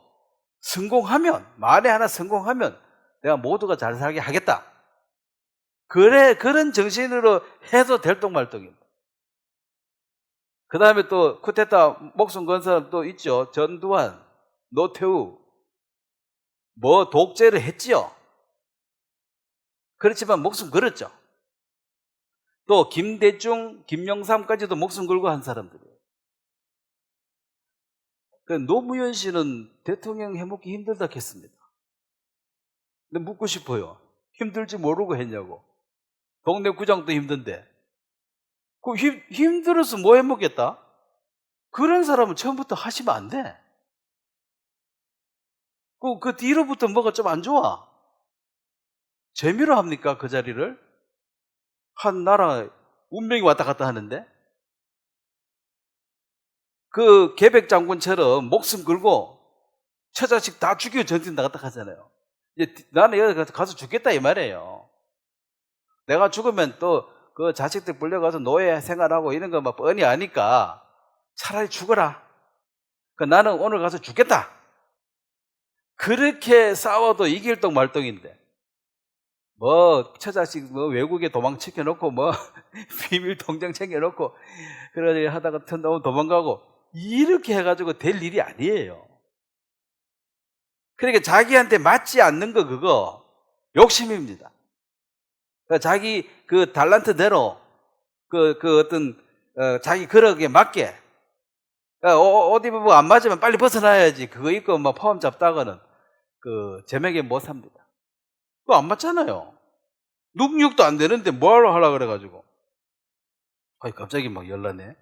성공하면 만에 하나 성공하면 내가 모두가 잘 살게 하겠다. 그래 그런 정신으로 해도 될똥말똥입니다. 그 다음에 또 쿠데타 목숨 건 사람 또 있죠. 전두환, 노태우 독재를 했지요. 그렇지만 목숨 걸었죠. 또 김대중, 김영삼까지도 목숨 걸고 한 사람들이에요. 노무현 씨는 대통령 해먹기 힘들다 했습니다. 근데 묻고 싶어요. 힘들지 모르고 했냐고. 동네 구장도 힘든데. 힘들어서 뭐 해먹겠다? 그런 사람은 처음부터 하시면 안 돼. 그 뒤로부터 뭐가 좀 안 좋아. 재미로 합니까? 그 자리를? 한 나라 운명이 왔다 갔다 하는데? 그 계백 장군처럼 목숨 걸고 처자식 다 죽이고 전진 나갔다 하잖아요. 이제 나는 여기 가서 죽겠다 이 말이에요. 내가 죽으면 또 그 자식들 불려가서 노예 생활하고 이런 거 뻔히 아니까 차라리 죽어라. 나는 오늘 가서 죽겠다. 그렇게 싸워도 이길 똥 말똥인데 처자식 외국에 도망치켜놓고 비밀 통장 챙겨놓고 그러지 하다가 턴다고 도망가고 이렇게 해가지고 될 일이 아니에요. 그러니까 자기한테 맞지 않는 거 그거 욕심입니다. 그러니까 자기 그 달란트대로 그 어떤 자기 그릇에 맞게 옷 입으면 안 맞으면 빨리 벗어나야지. 그거 입고 막 파움 잡다가는 그 제맥에 못 삽니다. 그거 안 맞잖아요. 눅눅도 안 되는데 뭐하러 하려고 그래가지고. 갑자기 막 열나네.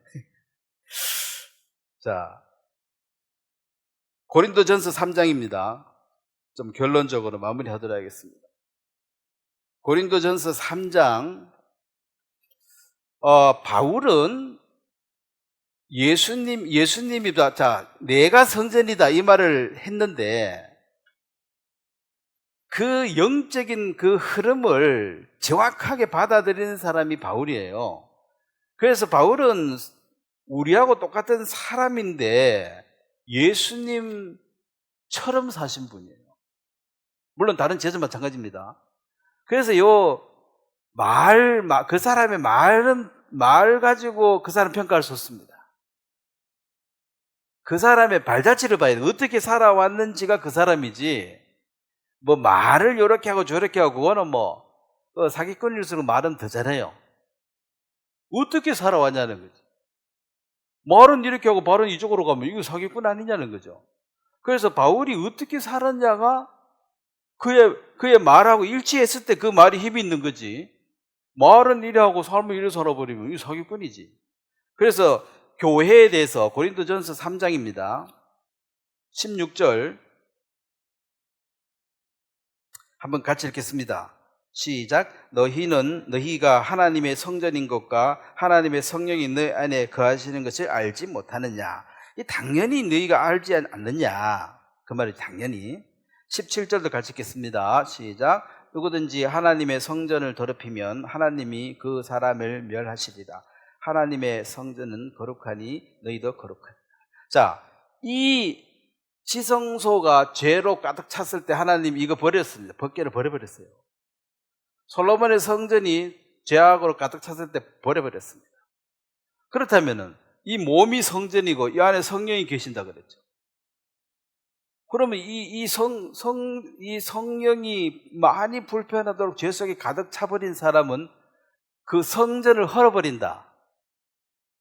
자, 고린도전서 3장입니다. 좀 결론적으로 마무리하도록 하겠습니다. 고린도전서 3장. 바울은 예수님이 내가 성전이다 이 말을 했는데 그 영적인 그 흐름을 정확하게 받아들이는 사람이 바울이에요. 그래서 바울은 우리하고 똑같은 사람인데 예수님처럼 사신 분이에요. 물론 다른 제자 마찬가지입니다. 그래서 그 사람의 말 가지고 그 사람 평가할 수 없습니다. 그 사람의 발자취를 봐야 돼요. 어떻게 살아왔는지가 그 사람이지, 뭐 말을 요렇게 하고 저렇게 하고, 그거는 사기꾼일수록 말은 더 잘해요. 어떻게 살아왔냐는 거지. 말은 이렇게 하고 발은 이쪽으로 가면 이거 사기꾼 아니냐는 거죠. 그래서 바울이 어떻게 살았냐가 그의 말하고 일치했을 때 그 말이 힘이 있는 거지. 말은 이래 하고 삶을 이래 살아버리면 이거 사기꾼이지. 그래서 교회에 대해서 고린도전서 3장입니다. 16절 한번 같이 읽겠습니다. 시작. 너희가 하나님의 성전인 것과 하나님의 성령이 너희 안에 거하시는 것을 알지 못하느냐. 당연히 너희가 알지 않느냐. 그 말이 당연히. 17절도 같이 읽겠습니다. 시작. 누구든지 하나님의 성전을 더럽히면 하나님이 그 사람을 멸하시리라. 하나님의 성전은 거룩하니 너희도 거룩하니라. 자, 이 지성소가 죄로 가득 찼을 때 하나님 이거 버렸습니다. 법궤를 버려버렸어요. 솔로몬의 성전이 죄악으로 가득 찼을 때 버려버렸습니다. 그렇다면은 이 몸이 성전이고 이 안에 성령이 계신다 그랬죠. 그러면 이 성령이 많이 불편하도록 죄 속에 가득 차버린 사람은 그 성전을 헐어버린다.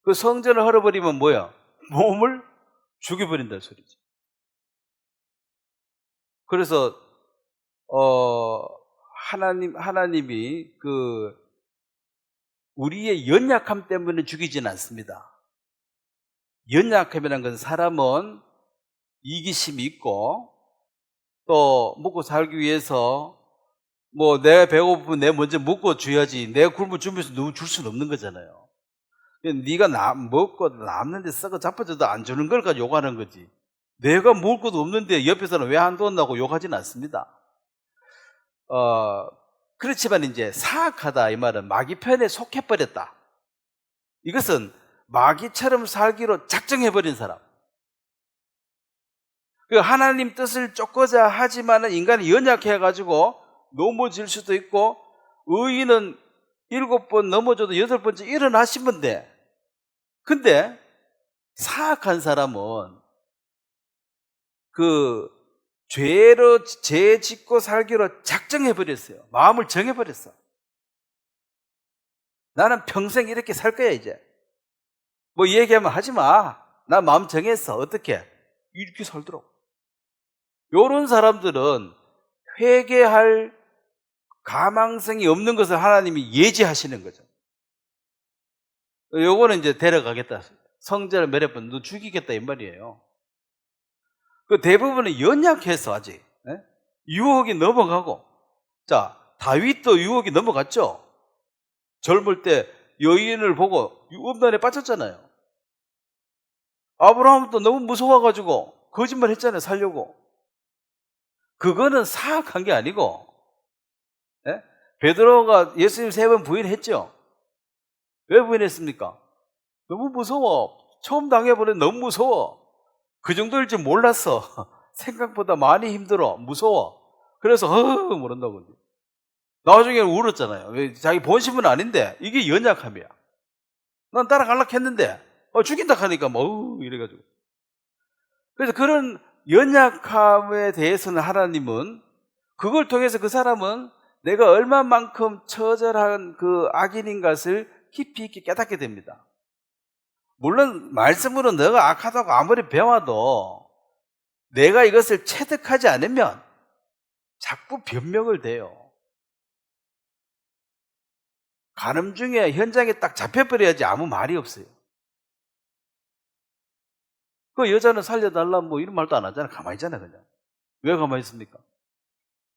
그 성전을 헐어버리면 뭐야? 몸을 죽여버린다는 소리죠. 그래서 하나님이 우리의 연약함 때문에 죽이지는 않습니다. 연약함이라는 것은 사람은 이기심이 있고 또 먹고 살기 위해서 내가 배고프면 내가 먼저 먹고 줘야지, 내가 굶어 주면서 너무 줄 수는 없는 거잖아요. 네가 먹고 남는데 썩어 자빠져도 안 주는 걸 가지고 욕하는 거지. 내가 먹을 것도 없는데 옆에 사람 왜 안 뒀나고 욕하지는 않습니다. 그렇지만 이제 사악하다 이 말은 마귀 편에 속해버렸다. 이것은 마귀처럼 살기로 작정해버린 사람. 하나님 뜻을 쫓고자 하지만은 인간이 연약해가지고 넘어질 수도 있고, 의인은 7번 넘어져도 8번째 일어나시면 돼. 근데 사악한 사람은 죄 짓고 살기로 작정해버렸어요. 마음을 정해버렸어. 나는 평생 이렇게 살 거야 이제. 얘기하면 하지 마. 나 마음 정했어. 어떻게? 이렇게 살더라고. 요런 사람들은 회개할 가망성이 없는 것을 하나님이 예지하시는 거죠. 요거는 이제 데려가겠다. 성전을 몇 번 너 죽이겠다 이 말이에요. 대부분은 연약해서 아직 유혹이 넘어가고. 자, 다윗도 유혹이 넘어갔죠. 젊을 때 여인을 보고 음란에 빠졌잖아요. 아브라함도 너무 무서워가지고 거짓말 했잖아요. 살려고. 그거는 사악한 게 아니고, 베드로가 예수님 3번 부인했죠. 왜 부인했습니까? 너무 무서워. 처음 당해버려. 너무 무서워. 그 정도일 줄 몰랐어. 생각보다 많이 힘들어. 무서워. 그래서 모른다고. 나중에 울었잖아요. 왜? 자기 본심은 아닌데 이게 연약함이야. 난 따라가려고 했는데 죽인다 하니까 이래가지고. 그래서 그런 연약함에 대해서는 하나님은 그걸 통해서 그 사람은 내가 얼마만큼 처절한 그 악인인 것을 깊이 있게 깨닫게 됩니다. 물론 말씀으로 너가 악하다고 아무리 배워도 내가 이것을 체득하지 않으면 자꾸 변명을 대요. 간음 중에 현장에 딱 잡혀버려야지 아무 말이 없어요. 그 여자는 살려달라 뭐 이런 말도 안 하잖아. 가만히 있잖아 그냥. 왜 가만히 있습니까?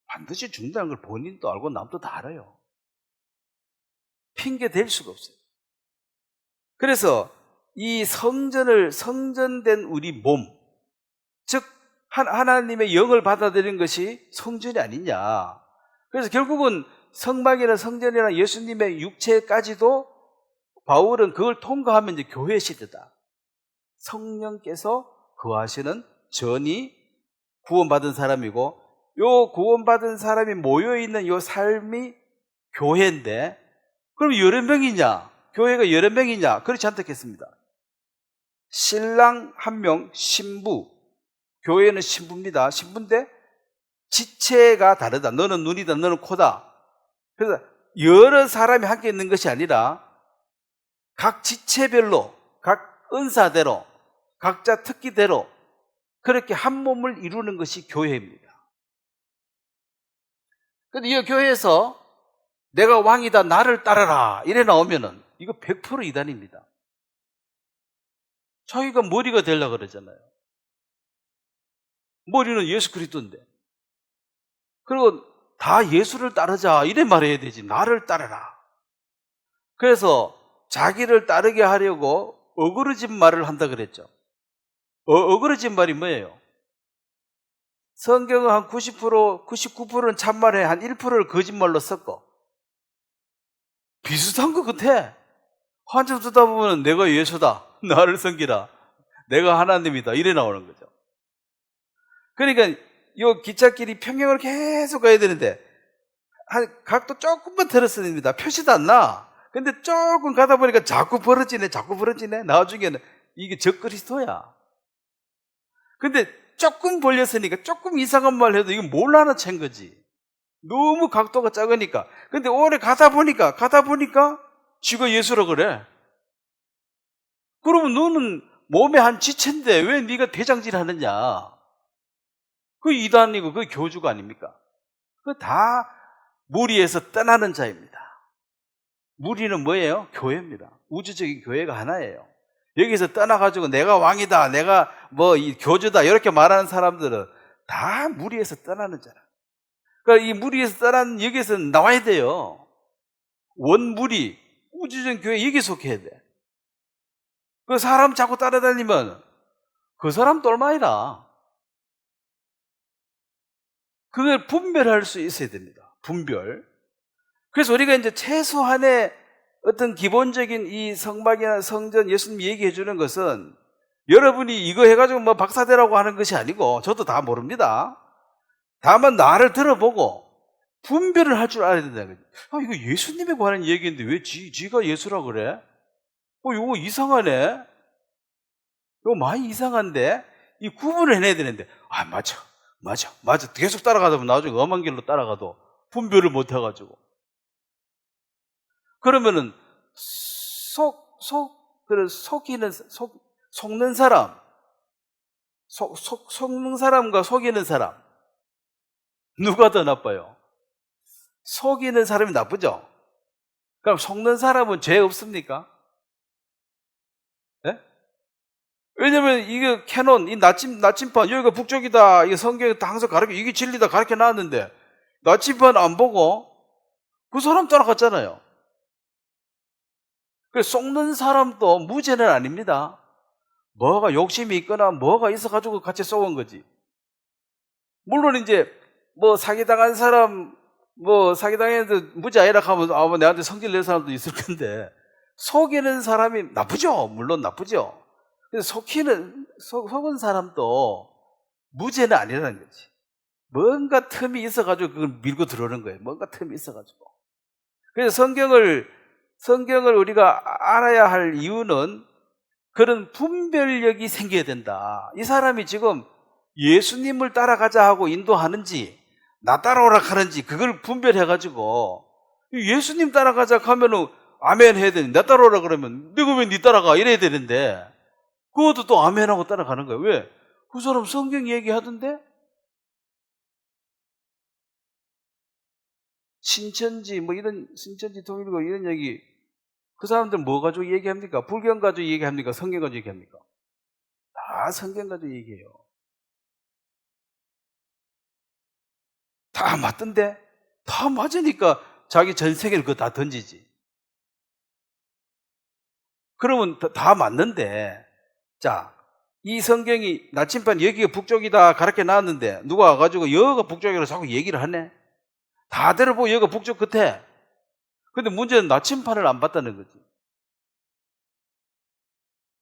반드시 죽는다는 걸 본인도 알고 남도 다 알아요. 핑계 댈 수가 없어요. 그래서 이 성전된 우리 몸, 즉 하나님의 영을 받아들인 것이 성전이 아니냐. 그래서 결국은 성막이나 성전이나 예수님의 육체까지도 바울은 그걸 통과하면 이제 교회 시대다. 성령께서 거하시는 전이 구원받은 사람이고, 요 구원받은 사람이 모여있는 요 삶이 교회인데, 그럼 여러 명이냐? 교회가 여러 명이냐? 그렇지 않겠습니다. 신랑 한 명, 신부. 교회는 신부입니다. 신부인데 지체가 다르다. 너는 눈이다, 너는 코다. 그래서 여러 사람이 함께 있는 것이 아니라 각 지체별로, 각 은사대로, 각자 특기대로 그렇게 한 몸을 이루는 것이 교회입니다. 근데 이 교회에서 내가 왕이다, 나를 따르라 이래 나오면은 이거 100% 이단입니다. 자기가 머리가 되려고 그러잖아요. 머리는 예수 그리스도인데. 그리고 다 예수를 따르자 이래 말해야 되지. 나를 따르라. 그래서 자기를 따르게 하려고 어그러진 말을 한다 그랬죠. 어그러진 말이 뭐예요? 성경은 한 90%, 99%는 참말해, 한 1%를 거짓말로 섞어. 비슷한 것 같아. 한참 듣다 보면 내가 예수다, 나를 섬기라, 내가 하나님이다 이래 나오는 거죠. 그러니까 이 기찻길이 평양을 계속 가야 되는데 한 각도 조금만 틀었습니다. 표시도 안 나. 근데 조금 가다 보니까 자꾸 벌어지네. 나중에는 이게 적그리스도야. 근데 조금 벌렸으니까 조금 이상한 말 해도 이거 뭘 하나 챈 거지. 너무 각도가 작으니까. 근데 오래 가다 보니까 쥐가 예수라 그래. 그러면 너는 몸의 한 지체인데 왜 네가 대장질 하느냐. 그 이단이고 그 교주가 아닙니까? 그 다 무리에서 떠나는 자입니다. 무리는 뭐예요? 교회입니다. 우주적인 교회가 하나예요. 여기서 떠나가지고 내가 왕이다, 내가 뭐 이 교주다 이렇게 말하는 사람들은 다 무리에서 떠나는 자라. 그러니까 이 무리에서 떠난 여기서 나와야 돼요. 원무리, 우주적인 교회 여기 속해야 돼. 그 사람 자꾸 따라다니면 그 사람 똘마이다. 그걸 분별할 수 있어야 됩니다. 분별. 그래서 우리가 이제 최소한의 어떤 기본적인 이 성막이나 성전 예수님이 얘기해 주는 것은 여러분이 이거 해가지고 뭐 박사되라고 하는 것이 아니고 저도 다 모릅니다. 다만 나를 들어보고 분별을 할 줄 알아야 된다는 거죠. 이거 예수님에 관한 얘기인데 왜 지가 예수라 그래? 이거 이상하네? 이거 많이 이상한데? 이 구분을 해내야 되는데, 맞아. 계속 따라가다 보면 나중에 엄한 길로 따라가도 분별을 못 해가지고. 그러면은, 속는 사람, 속는 사람과 속이는 사람, 누가 더 나빠요? 속이는 사람이 나쁘죠? 그럼 속는 사람은 죄 없습니까? 네? 왜냐면 이게 캐논, 이 나침판, 여기가 북쪽이다, 이게 성경에 항상 이게 진리다 가르쳐 놨는데, 나침판 안 보고 그 사람 따라갔잖아요. 그래서 속는 사람도 무죄는 아닙니다. 뭐가 욕심이 있거나 뭐가 있어가지고 같이 속은 거지. 물론 이제 뭐 사기당한 사람, 사기당했는데 무죄 아니라 하면 아마 내한테 성질 낼 사람도 있을 건데, 속이는 사람이 나쁘죠. 물론 나쁘죠. 그래서 속은 사람도 무죄는 아니라는 거지. 뭔가 틈이 있어가지고 그걸 밀고 들어오는 거예요. 뭔가 틈이 있어가지고. 그래서 성경을 우리가 알아야 할 이유는 그런 분별력이 생겨야 된다. 이 사람이 지금 예수님을 따라가자 하고 인도하는지 나 따라오라 하는지 그걸 분별해가지고 예수님 따라가자 하면은 아멘 해야 되는데, 나 따라오라 그러면 내가 왜 니 따라가 이래야 되는데 그것도 또 아멘하고 따라가는 거예요. 왜? 그 사람 성경 얘기하던데? 신천지 뭐 이런 신천지 통일교 이런 얘기 그 사람들 뭐 가지고 얘기합니까? 불경 가지고 얘기합니까? 성경 가지고 얘기합니까? 다 성경 가지고 얘기해요. 다 맞던데? 다 맞으니까 자기 전 세계를 그거 다 던지지. 그러면 다 맞는데, 자, 이 성경이 나침반 여기가 북쪽이다 가르쳐 놨는데 누가 와가지고 여기가 북쪽이라고 자꾸 얘기를 하네? 다 들어보고 여기가 북쪽 끝에. 근데 문제는 나침반을 안 봤다는 거지.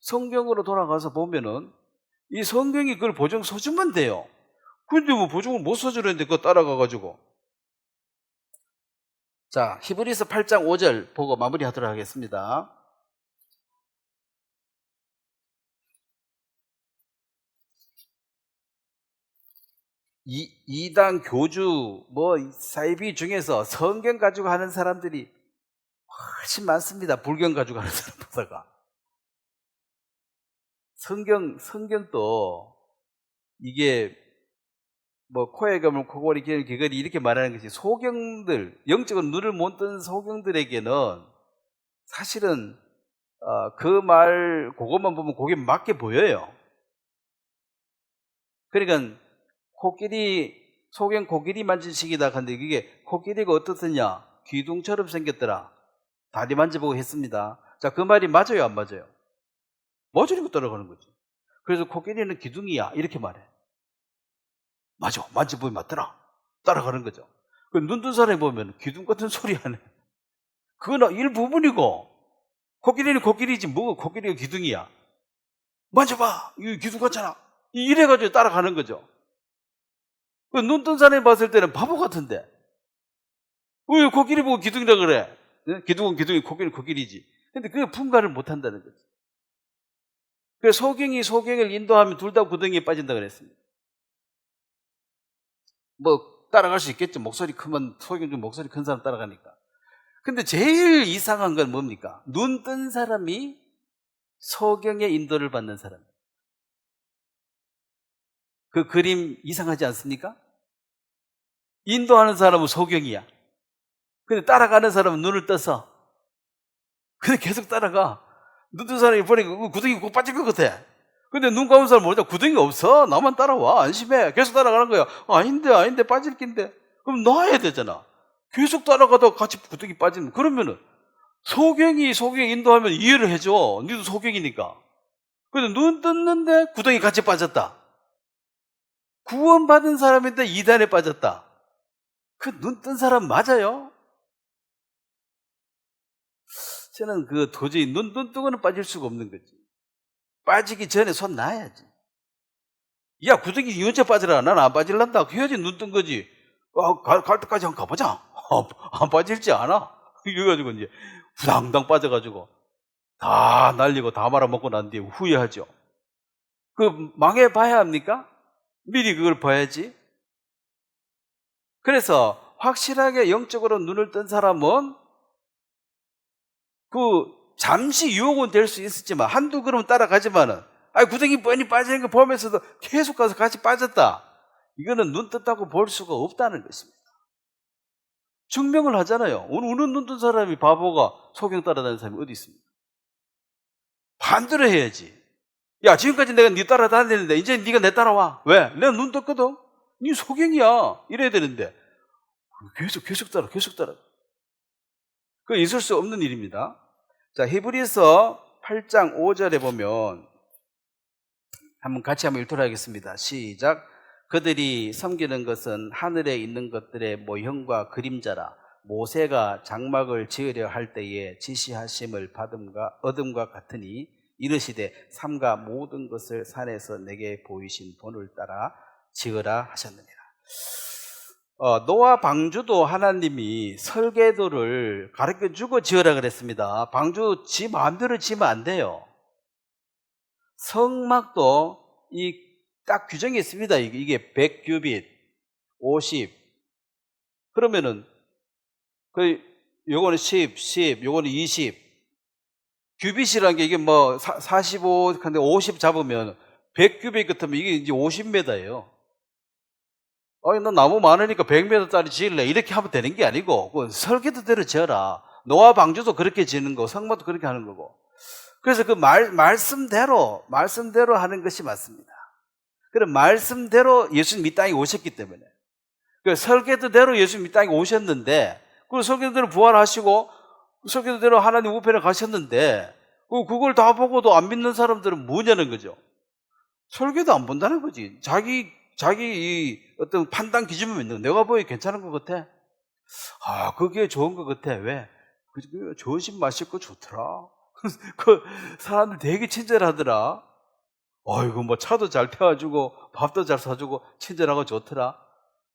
성경으로 돌아가서 보면은 이 성경이 그걸 보증 서주면 돼요. 근데 뭐 보증을 못 서주는데 그거 따라가가지고. 자, 히브리서 8장 5절 보고 마무리하도록 하겠습니다. 이단 교주 뭐 사이비 중에서 성경 가지고 하는 사람들이 훨씬 많습니다. 불경 가지고 하는 사람보다가. 성경도 이게 뭐 코에 검은 코골이 귀걸이 이렇게 말하는 것이 소경들, 영적으로 눈을 못 뜬 소경들에게는 사실은 그 말 그것만 보면 그게 맞게 보여요. 그러니까 소경 코끼리 만지식이다 하는데 그게 코끼리가 어떻느냐? 귀둥처럼 생겼더라. 다리 만져보고 했습니다. 자, 그 말이 맞아요, 안 맞아요? 맞으니까 따라가는 거지. 그래서 코끼리는 기둥이야 이렇게 말해. 맞아, 만져보면 맞더라. 따라가는 거죠. 눈 뜬 사람이 보면 기둥 같은 소리 하네. 그건 일부분이고 코끼리는 코끼리지 뭐가 코끼리가 기둥이야. 만져봐, 이거 기둥 같잖아. 이래가지고 따라가는 거죠. 눈 뜬 사람이 봤을 때는 바보 같은데 왜 코끼리 보고 기둥이라 그래? 기둥은 기둥이, 코끼리는 코끼리지. 근데 그게 분간을 못한다는 거지. 그래서 소경을 인도하면 둘 다 구덩이에 빠진다 그랬습니다. 뭐 따라갈 수 있겠죠. 목소리 크면 소경 중 목소리 큰 사람 따라가니까. 근데 제일 이상한 건 뭡니까? 눈 뜬 사람이 소경의 인도를 받는 사람. 그 그림 이상하지 않습니까? 인도하는 사람은 소경이야. 근데 따라가는 사람은 눈을 떠서. 근데 계속 따라가. 눈 뜬 사람이 보니까 구덩이 꼭 빠질 것 같아. 근데 눈 감은 사람 모르자 구덩이가 없어. 나만 따라와. 안심해. 계속 따라가는 거야. 아닌데 빠질 낀데. 그럼 놔야 되잖아. 계속 따라가다가 같이 구덩이 빠지면 그러면은 소경이 인도하면 이해를 해줘. 니도 소경이니까. 근데 눈 떴는데 구덩이 같이 빠졌다. 구원받은 사람인데 이단에 빠졌다. 그 눈 뜬 사람 맞아요? 저는 도저히 눈 뜨고는 빠질 수가 없는 거지. 빠지기 전에 손 놔야지. 야, 구덩이 니 언제 빠지라. 난 안 빠질란다. 해야지 눈 뜬 거지. 갈 때까지 한번 가보자. 안 빠질지 않아. 이래가지고 이제 후당당 빠져가지고 다 날리고 다 말아먹고 난 뒤에 후회하죠. 망해봐야 합니까? 미리 그걸 봐야지. 그래서 확실하게 영적으로 눈을 뜬 사람은 잠시 유혹은 될 수 있었지만 한두 걸음 따라가지만은 구덩이 뻔히 빠지는 거 보면서도 계속 가서 같이 빠졌다. 이거는 눈 떴다고 볼 수가 없다는 것입니다. 증명을 하잖아요. 오늘 눈 뜬 사람이 바보가 소경 따라다니는 사람이 어디 있습니까? 반대로 해야지. 야, 지금까지 내가 네 따라다녔는데 이제 네가 내 따라와. 왜? 내가 눈 떴거든. 네 소경이야. 이래야 되는데 계속 따라. 그거 있을 수 없는 일입니다. 자, 히브리서 8장 5절에 보면 같이 한번 읽도록 하겠습니다. 시작. 그들이 섬기는 것은 하늘에 있는 것들의 모형과 그림자라. 모세가 장막을 지으려 할 때에 지시하심을 얻음과 같으니 이르시되 삼가 모든 것을 산에서 내게 보이신 본을 따라 지으라 하셨느니라. 노아 방주도 하나님이 설계도를 가르쳐주고 지으라 그랬습니다. 방주 지 마음대로 지으면 안 돼요. 성막도 딱 규정이 있습니다. 이게 100규빗, 50. 그러면은 요거는 10, 요거는 20. 규빗이라는 게 이게 뭐 45, 근데 50 잡으면 100규빗 같으면 이게 이제 50m예요. 아니, 너 나무 많으니까 100m짜리 지을래. 이렇게 하면 되는 게 아니고, 그 설계도대로 지어라. 노아 방주도 그렇게 지는 거고, 성막도 그렇게 하는 거고. 그래서 그 말씀대로 하는 것이 맞습니다. 그럼 말씀대로 예수님 이 땅에 오셨기 때문에. 그 설계도대로 예수님 이 땅에 오셨는데, 그 설계도대로 부활하시고, 설계도대로 하나님 우편에 가셨는데, 그걸 다 보고도 안 믿는 사람들은 뭐냐는 거죠. 설계도 안 본다는 거지. 자기 이 어떤 판단 기준만 있는 거. 내가 보기 괜찮은 것 같아. 그게 좋은 것 같아. 왜? 좋은 집 맛있고 좋더라. 그 사람들 되게 친절하더라. 이거 뭐 차도 잘 태워주고 밥도 잘 사주고 친절하고 좋더라.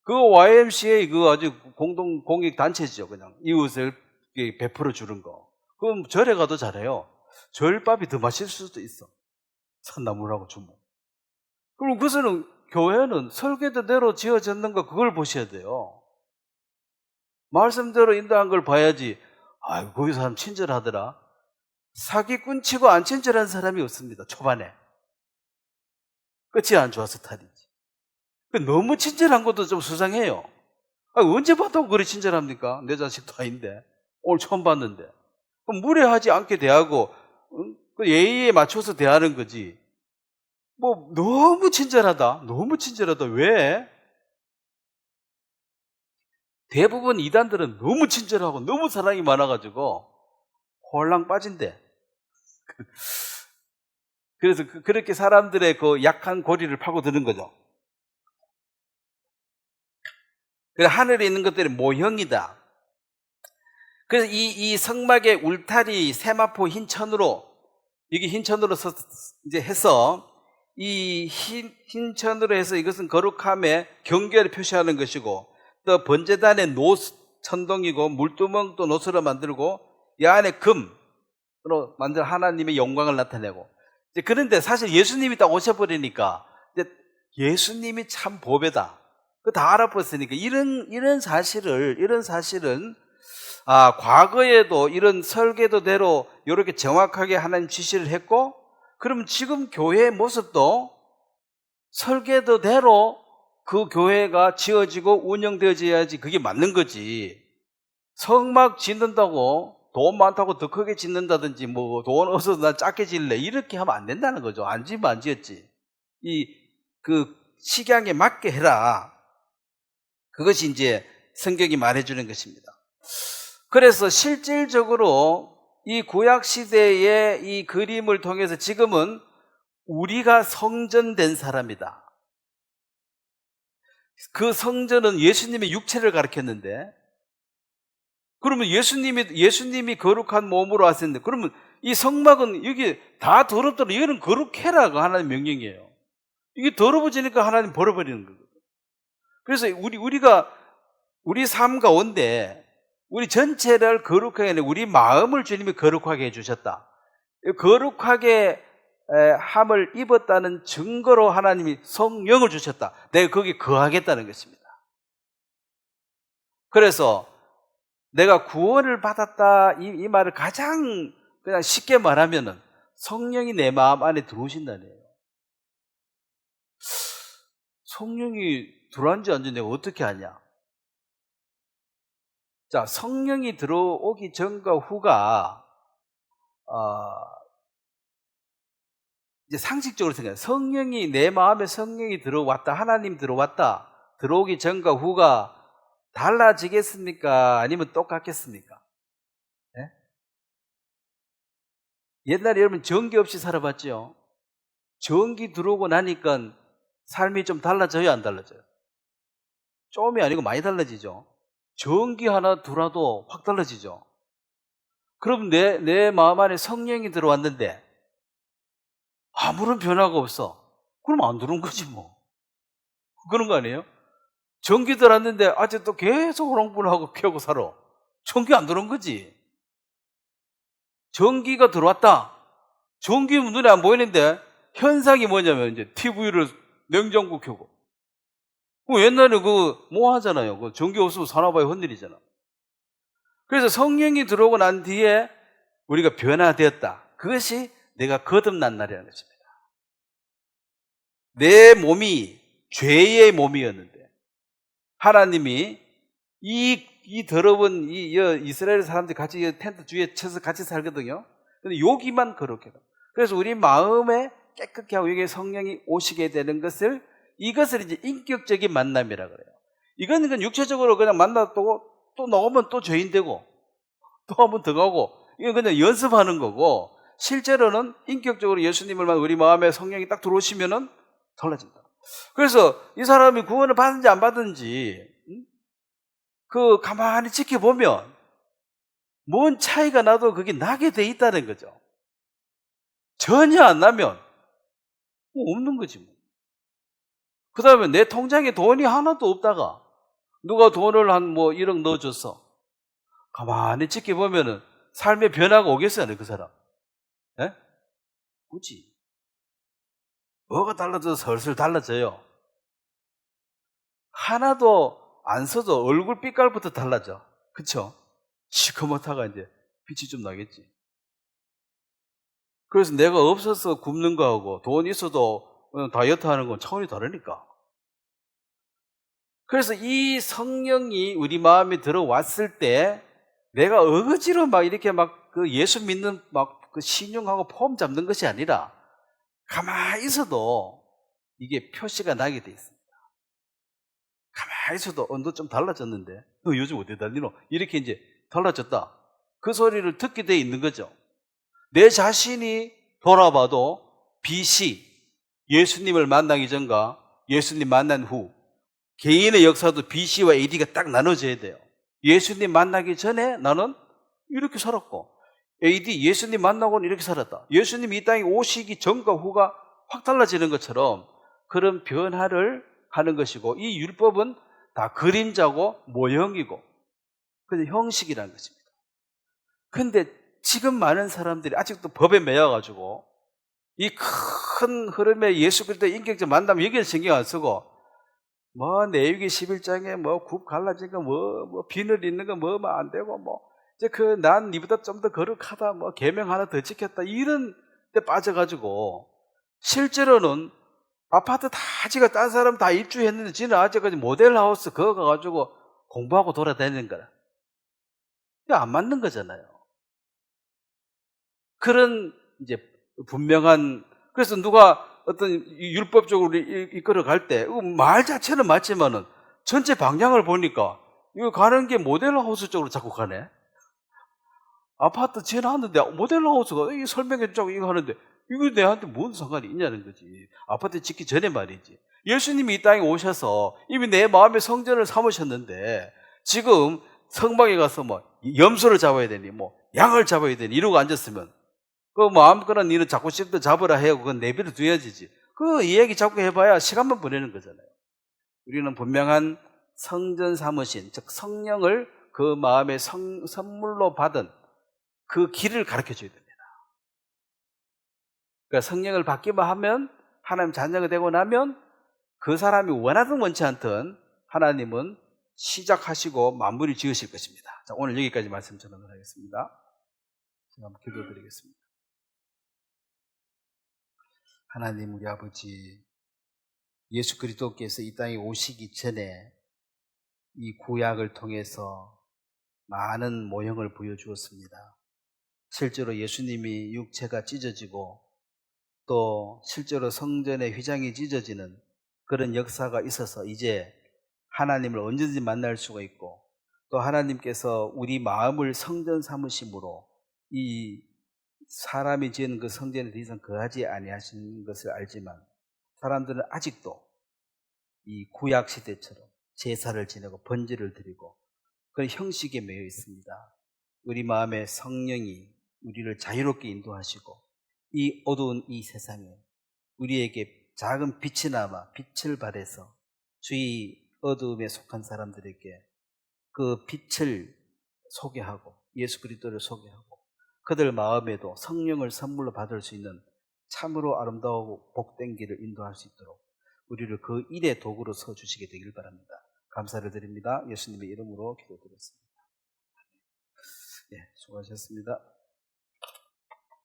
그거 YMCA 그 아주 공익 단체죠. 그냥 이웃을 베풀어 주는 거. 그럼 절에 가도 잘해요. 절밥이 더 맛있을 수도 있어. 산나물하고 주면. 그럼 그것은 교회는 설계도대로 지어졌는 거 그걸 보셔야 돼요. 말씀대로 인도한 걸 봐야지. 거기 사람 친절하더라. 사기꾼 치고 안 친절한 사람이 없습니다. 초반에. 끝이 안 좋아서 탈이지. 너무 친절한 것도 좀 수상해요. 언제 봤다고 그리 친절합니까? 내 자식도 아닌데. 오늘 처음 봤는데. 무례하지 않게 대하고 예의에 맞춰서 대하는 거지. 너무 친절하다. 왜? 대부분 이단들은 너무 친절하고 너무 사랑이 많아가지고 홀랑 빠진대. 그래서 그렇게 사람들의 그 약한 고리를 파고드는 거죠. 그래서 하늘에 있는 것들이 모형이다. 그래서 이 성막의 울타리 세마포 흰천으로, 이게 흰천으로 이제 해서 이 흰천으로 해서 이것은 거룩함의 경계를 표시하는 것이고, 또 번제단의 천동이고 물두멍도 노스로 만들고 이 안에 금으로 만든 하나님의 영광을 나타내고. 그런데 사실 예수님이 딱 오셔버리니까 예수님이 참 보배다. 다 알아봤으니까 이런 사실은 과거에도 이런 설계도대로 이렇게 정확하게 하나님 지시를 했고, 그럼 지금 교회의 모습도 설계도대로 그 교회가 지어지고 운영되어져야지 그게 맞는 거지. 성막 짓는다고 돈 많다고 더 크게 짓는다든지 돈 없어서 난 작게 짓래 이렇게 하면 안 된다는 거죠. 안 지으면 안 지었지. 그 식양에 맞게 해라. 그것이 이제 성경이 말해주는 것입니다. 그래서 실질적으로 이 구약 시대의 이 그림을 통해서 지금은 우리가 성전된 사람이다. 그 성전은 예수님의 육체를 가리켰는데, 그러면 예수님이 거룩한 몸으로 하셨는데, 그러면 이 성막은 여기 다 더럽더라. 이거는 거룩해라가 하나님 명령이에요. 이게 더러워지니까 하나님 버려버리는 거거든요. 그래서 우리 삶 가운데 우리 전체를 거룩하게 하는 우리 마음을 주님이 거룩하게 해주셨다. 거룩하게 함을 입었다는 증거로 하나님이 성령을 주셨다. 내가 거기에 거하겠다는 것입니다. 그래서 내가 구원을 받았다 이 말을 가장 그냥 쉽게 말하면은 성령이 내 마음 안에 들어오신다는 거예요. 성령이 들어왔는지 안 들어왔는지 내가 어떻게 아냐? 자, 성령이 들어오기 전과 후가 이제 상식적으로 생각해요. 내 마음에 성령이 들어왔다, 하나님 들어왔다, 들어오기 전과 후가 달라지겠습니까? 아니면 똑같겠습니까? 네? 옛날에 여러분 전기 없이 살아봤죠? 전기 들어오고 나니까 삶이 좀 달라져요, 안 달라져요? 좀이 아니고 많이 달라지죠. 전기 하나 들어와도 확 달라지죠. 그럼 내 마음 안에 성령이 들어왔는데 아무런 변화가 없어. 그럼 안 들어온 거지 뭐. 그런 거 아니에요? 전기 들어왔는데 아직도 계속 호롱불하고 켜고 살아. 전기 안 들어온 거지. 전기가 들어왔다. 전기는 눈에 안 보이는데 현상이 뭐냐면 이제 TV를 냉장고 켜고. 옛날에 뭐 하잖아요. 전기 없으면 사나봐야 헛일이잖아. 그래서 성령이 들어오고 난 뒤에 우리가 변화되었다. 그것이 내가 거듭난 날이라는 것입니다. 내 몸이 죄의 몸이었는데 하나님이 이 더러운 이스라엘 사람들이 같이 텐트 주위에 쳐서 같이 살거든요. 근데 여기만 거룩해. 그래서 우리 마음에 깨끗게 하고 여기에 성령이 오시게 되는 것을, 이것을 이제 인격적인 만남이라 그래요. 이건 육체적으로 그냥 만났다고 또 나오면 또 죄인 되고 또 한 번 더 가고, 이건 그냥 연습하는 거고, 실제로는 인격적으로 예수님을 우리 마음에 성령이 딱 들어오시면은 달라진다. 그래서 이 사람이 구원을 받은지 안 받은지 가만히 지켜보면 뭔 차이가 나도 그게 나게 돼 있다는 거죠. 전혀 안 나면 없는 거지 뭐. 그 다음에 내 통장에 돈이 하나도 없다가 누가 돈을 한 1억 넣어줬어. 가만히 지켜보면은 삶의 변화가 오겠어요, 그 사람? 예? 굳이. 뭐가 달라져서 슬슬 달라져요. 하나도 안 써도 얼굴 빛깔부터 달라져. 그쵸? 시커멓다가 이제 빛이 좀 나겠지. 그래서 내가 없어서 굶는 거하고 돈 있어도 다이어트 하는 건 차원이 다르니까. 그래서 이 성령이 우리 마음에 들어왔을 때 내가 억지로 이렇게 예수 믿는 신용하고 폼 잡는 것이 아니라 가만히 있어도 이게 표시가 나게 돼 있습니다. 가만히 있어도 너 좀 달라졌는데 너 요즘 어디 다니노? 이렇게 이제 달라졌다. 그 소리를 듣게 돼 있는 거죠. 내 자신이 돌아봐도 BC, 예수님을 만나기 전과 예수님 만난 후, 개인의 역사도 BC와 AD가 딱 나눠져야 돼요. 예수님 만나기 전에 나는 이렇게 살았고, AD 예수님 만나고는 이렇게 살았다. 예수님이 이 땅에 오시기 전과 후가 확 달라지는 것처럼 그런 변화를 하는 것이고, 이 율법은 다 그림자고 모형이고 그냥 형식이라는 것입니다. 근데 지금 많은 사람들이 아직도 법에 매여가지고 이 큰 흐름에 예수 그리스도의 인격적 만나면 여기에 신경 안 쓰고 내위기 11장에 굽 갈라진 거 비늘 있는 거 안 되고 이제 난 니보다 좀 더 거룩하다 계명 하나 더 지켰다 이런 데 빠져가지고 실제로는 아파트 다 지가 딴 사람 다 입주했는데 지는 아직까지 모델하우스 그거 가가지고 공부하고 돌아다니는 거라. 이게 안 맞는 거잖아요. 그런 이제 분명한, 그래서 누가 어떤 율법적으로 이끌어 갈 때 말 자체는 맞지만은 전체 방향을 보니까 이거 가는 게 모델하우스 쪽으로 자꾸 가네. 아파트 지어놨는데 모델하우스가 이거 설명해주자고 이거 하는데 이거 내한테 뭔 상관이 있냐는 거지. 아파트 짓기 전에 말이지. 예수님이 이 땅에 오셔서 이미 내 마음의 성전을 삼으셨는데 지금 성방에 가서 염소를 잡아야 되니 양을 잡아야 되니 이러고 앉았으면 아무거나 니는 잡고 싶다 잡으라 해요. 그건 내비를 둬야지. 그 이야기 자꾸 해봐야 시간만 보내는 거잖아요. 우리는 분명한 성전 삼으신, 즉 성령을 그 마음의 선물로 받은 그 길을 가르쳐 줘야 됩니다. 그러니까 성령을 받기만 하면, 하나님 자녀가 되고 나면 그 사람이 원하든 원치 않든 하나님은 시작하시고 마무리 지으실 것입니다. 자, 오늘 여기까지 말씀 전하도록 하겠습니다. 제가 한번 기도드리겠습니다. 하나님 우리 아버지, 예수 그리스도께서 이 땅에 오시기 전에 이 구약을 통해서 많은 모형을 보여주었습니다. 실제로 예수님이 육체가 찢어지고 또 실제로 성전의 휘장이 찢어지는 그런 역사가 있어서 이제 하나님을 언제든지 만날 수가 있고, 또 하나님께서 우리 마음을 성전 삼으심으로 이 사람이 지은 그 성전에 더 이상 거하지 아니하시는 것을 알지만 사람들은 아직도 이 구약 시대처럼 제사를 지내고 번제를 드리고 그런 형식에 매여 있습니다. 우리 마음에 성령이 우리를 자유롭게 인도하시고 이 어두운 이 세상에 우리에게 작은 빛이 남아 빛을 발해서 주의 어두움에 속한 사람들에게 그 빛을 소개하고 예수 그리스도를 소개하고 그들 마음에도 성령을 선물로 받을 수 있는 참으로 아름다우고 복된 길을 인도할 수 있도록 우리를 그 일의 도구로 서주시게 되길 바랍니다. 감사를 드립니다. 예수님의 이름으로 기도드렸습니다. 예, 수고하셨습니다.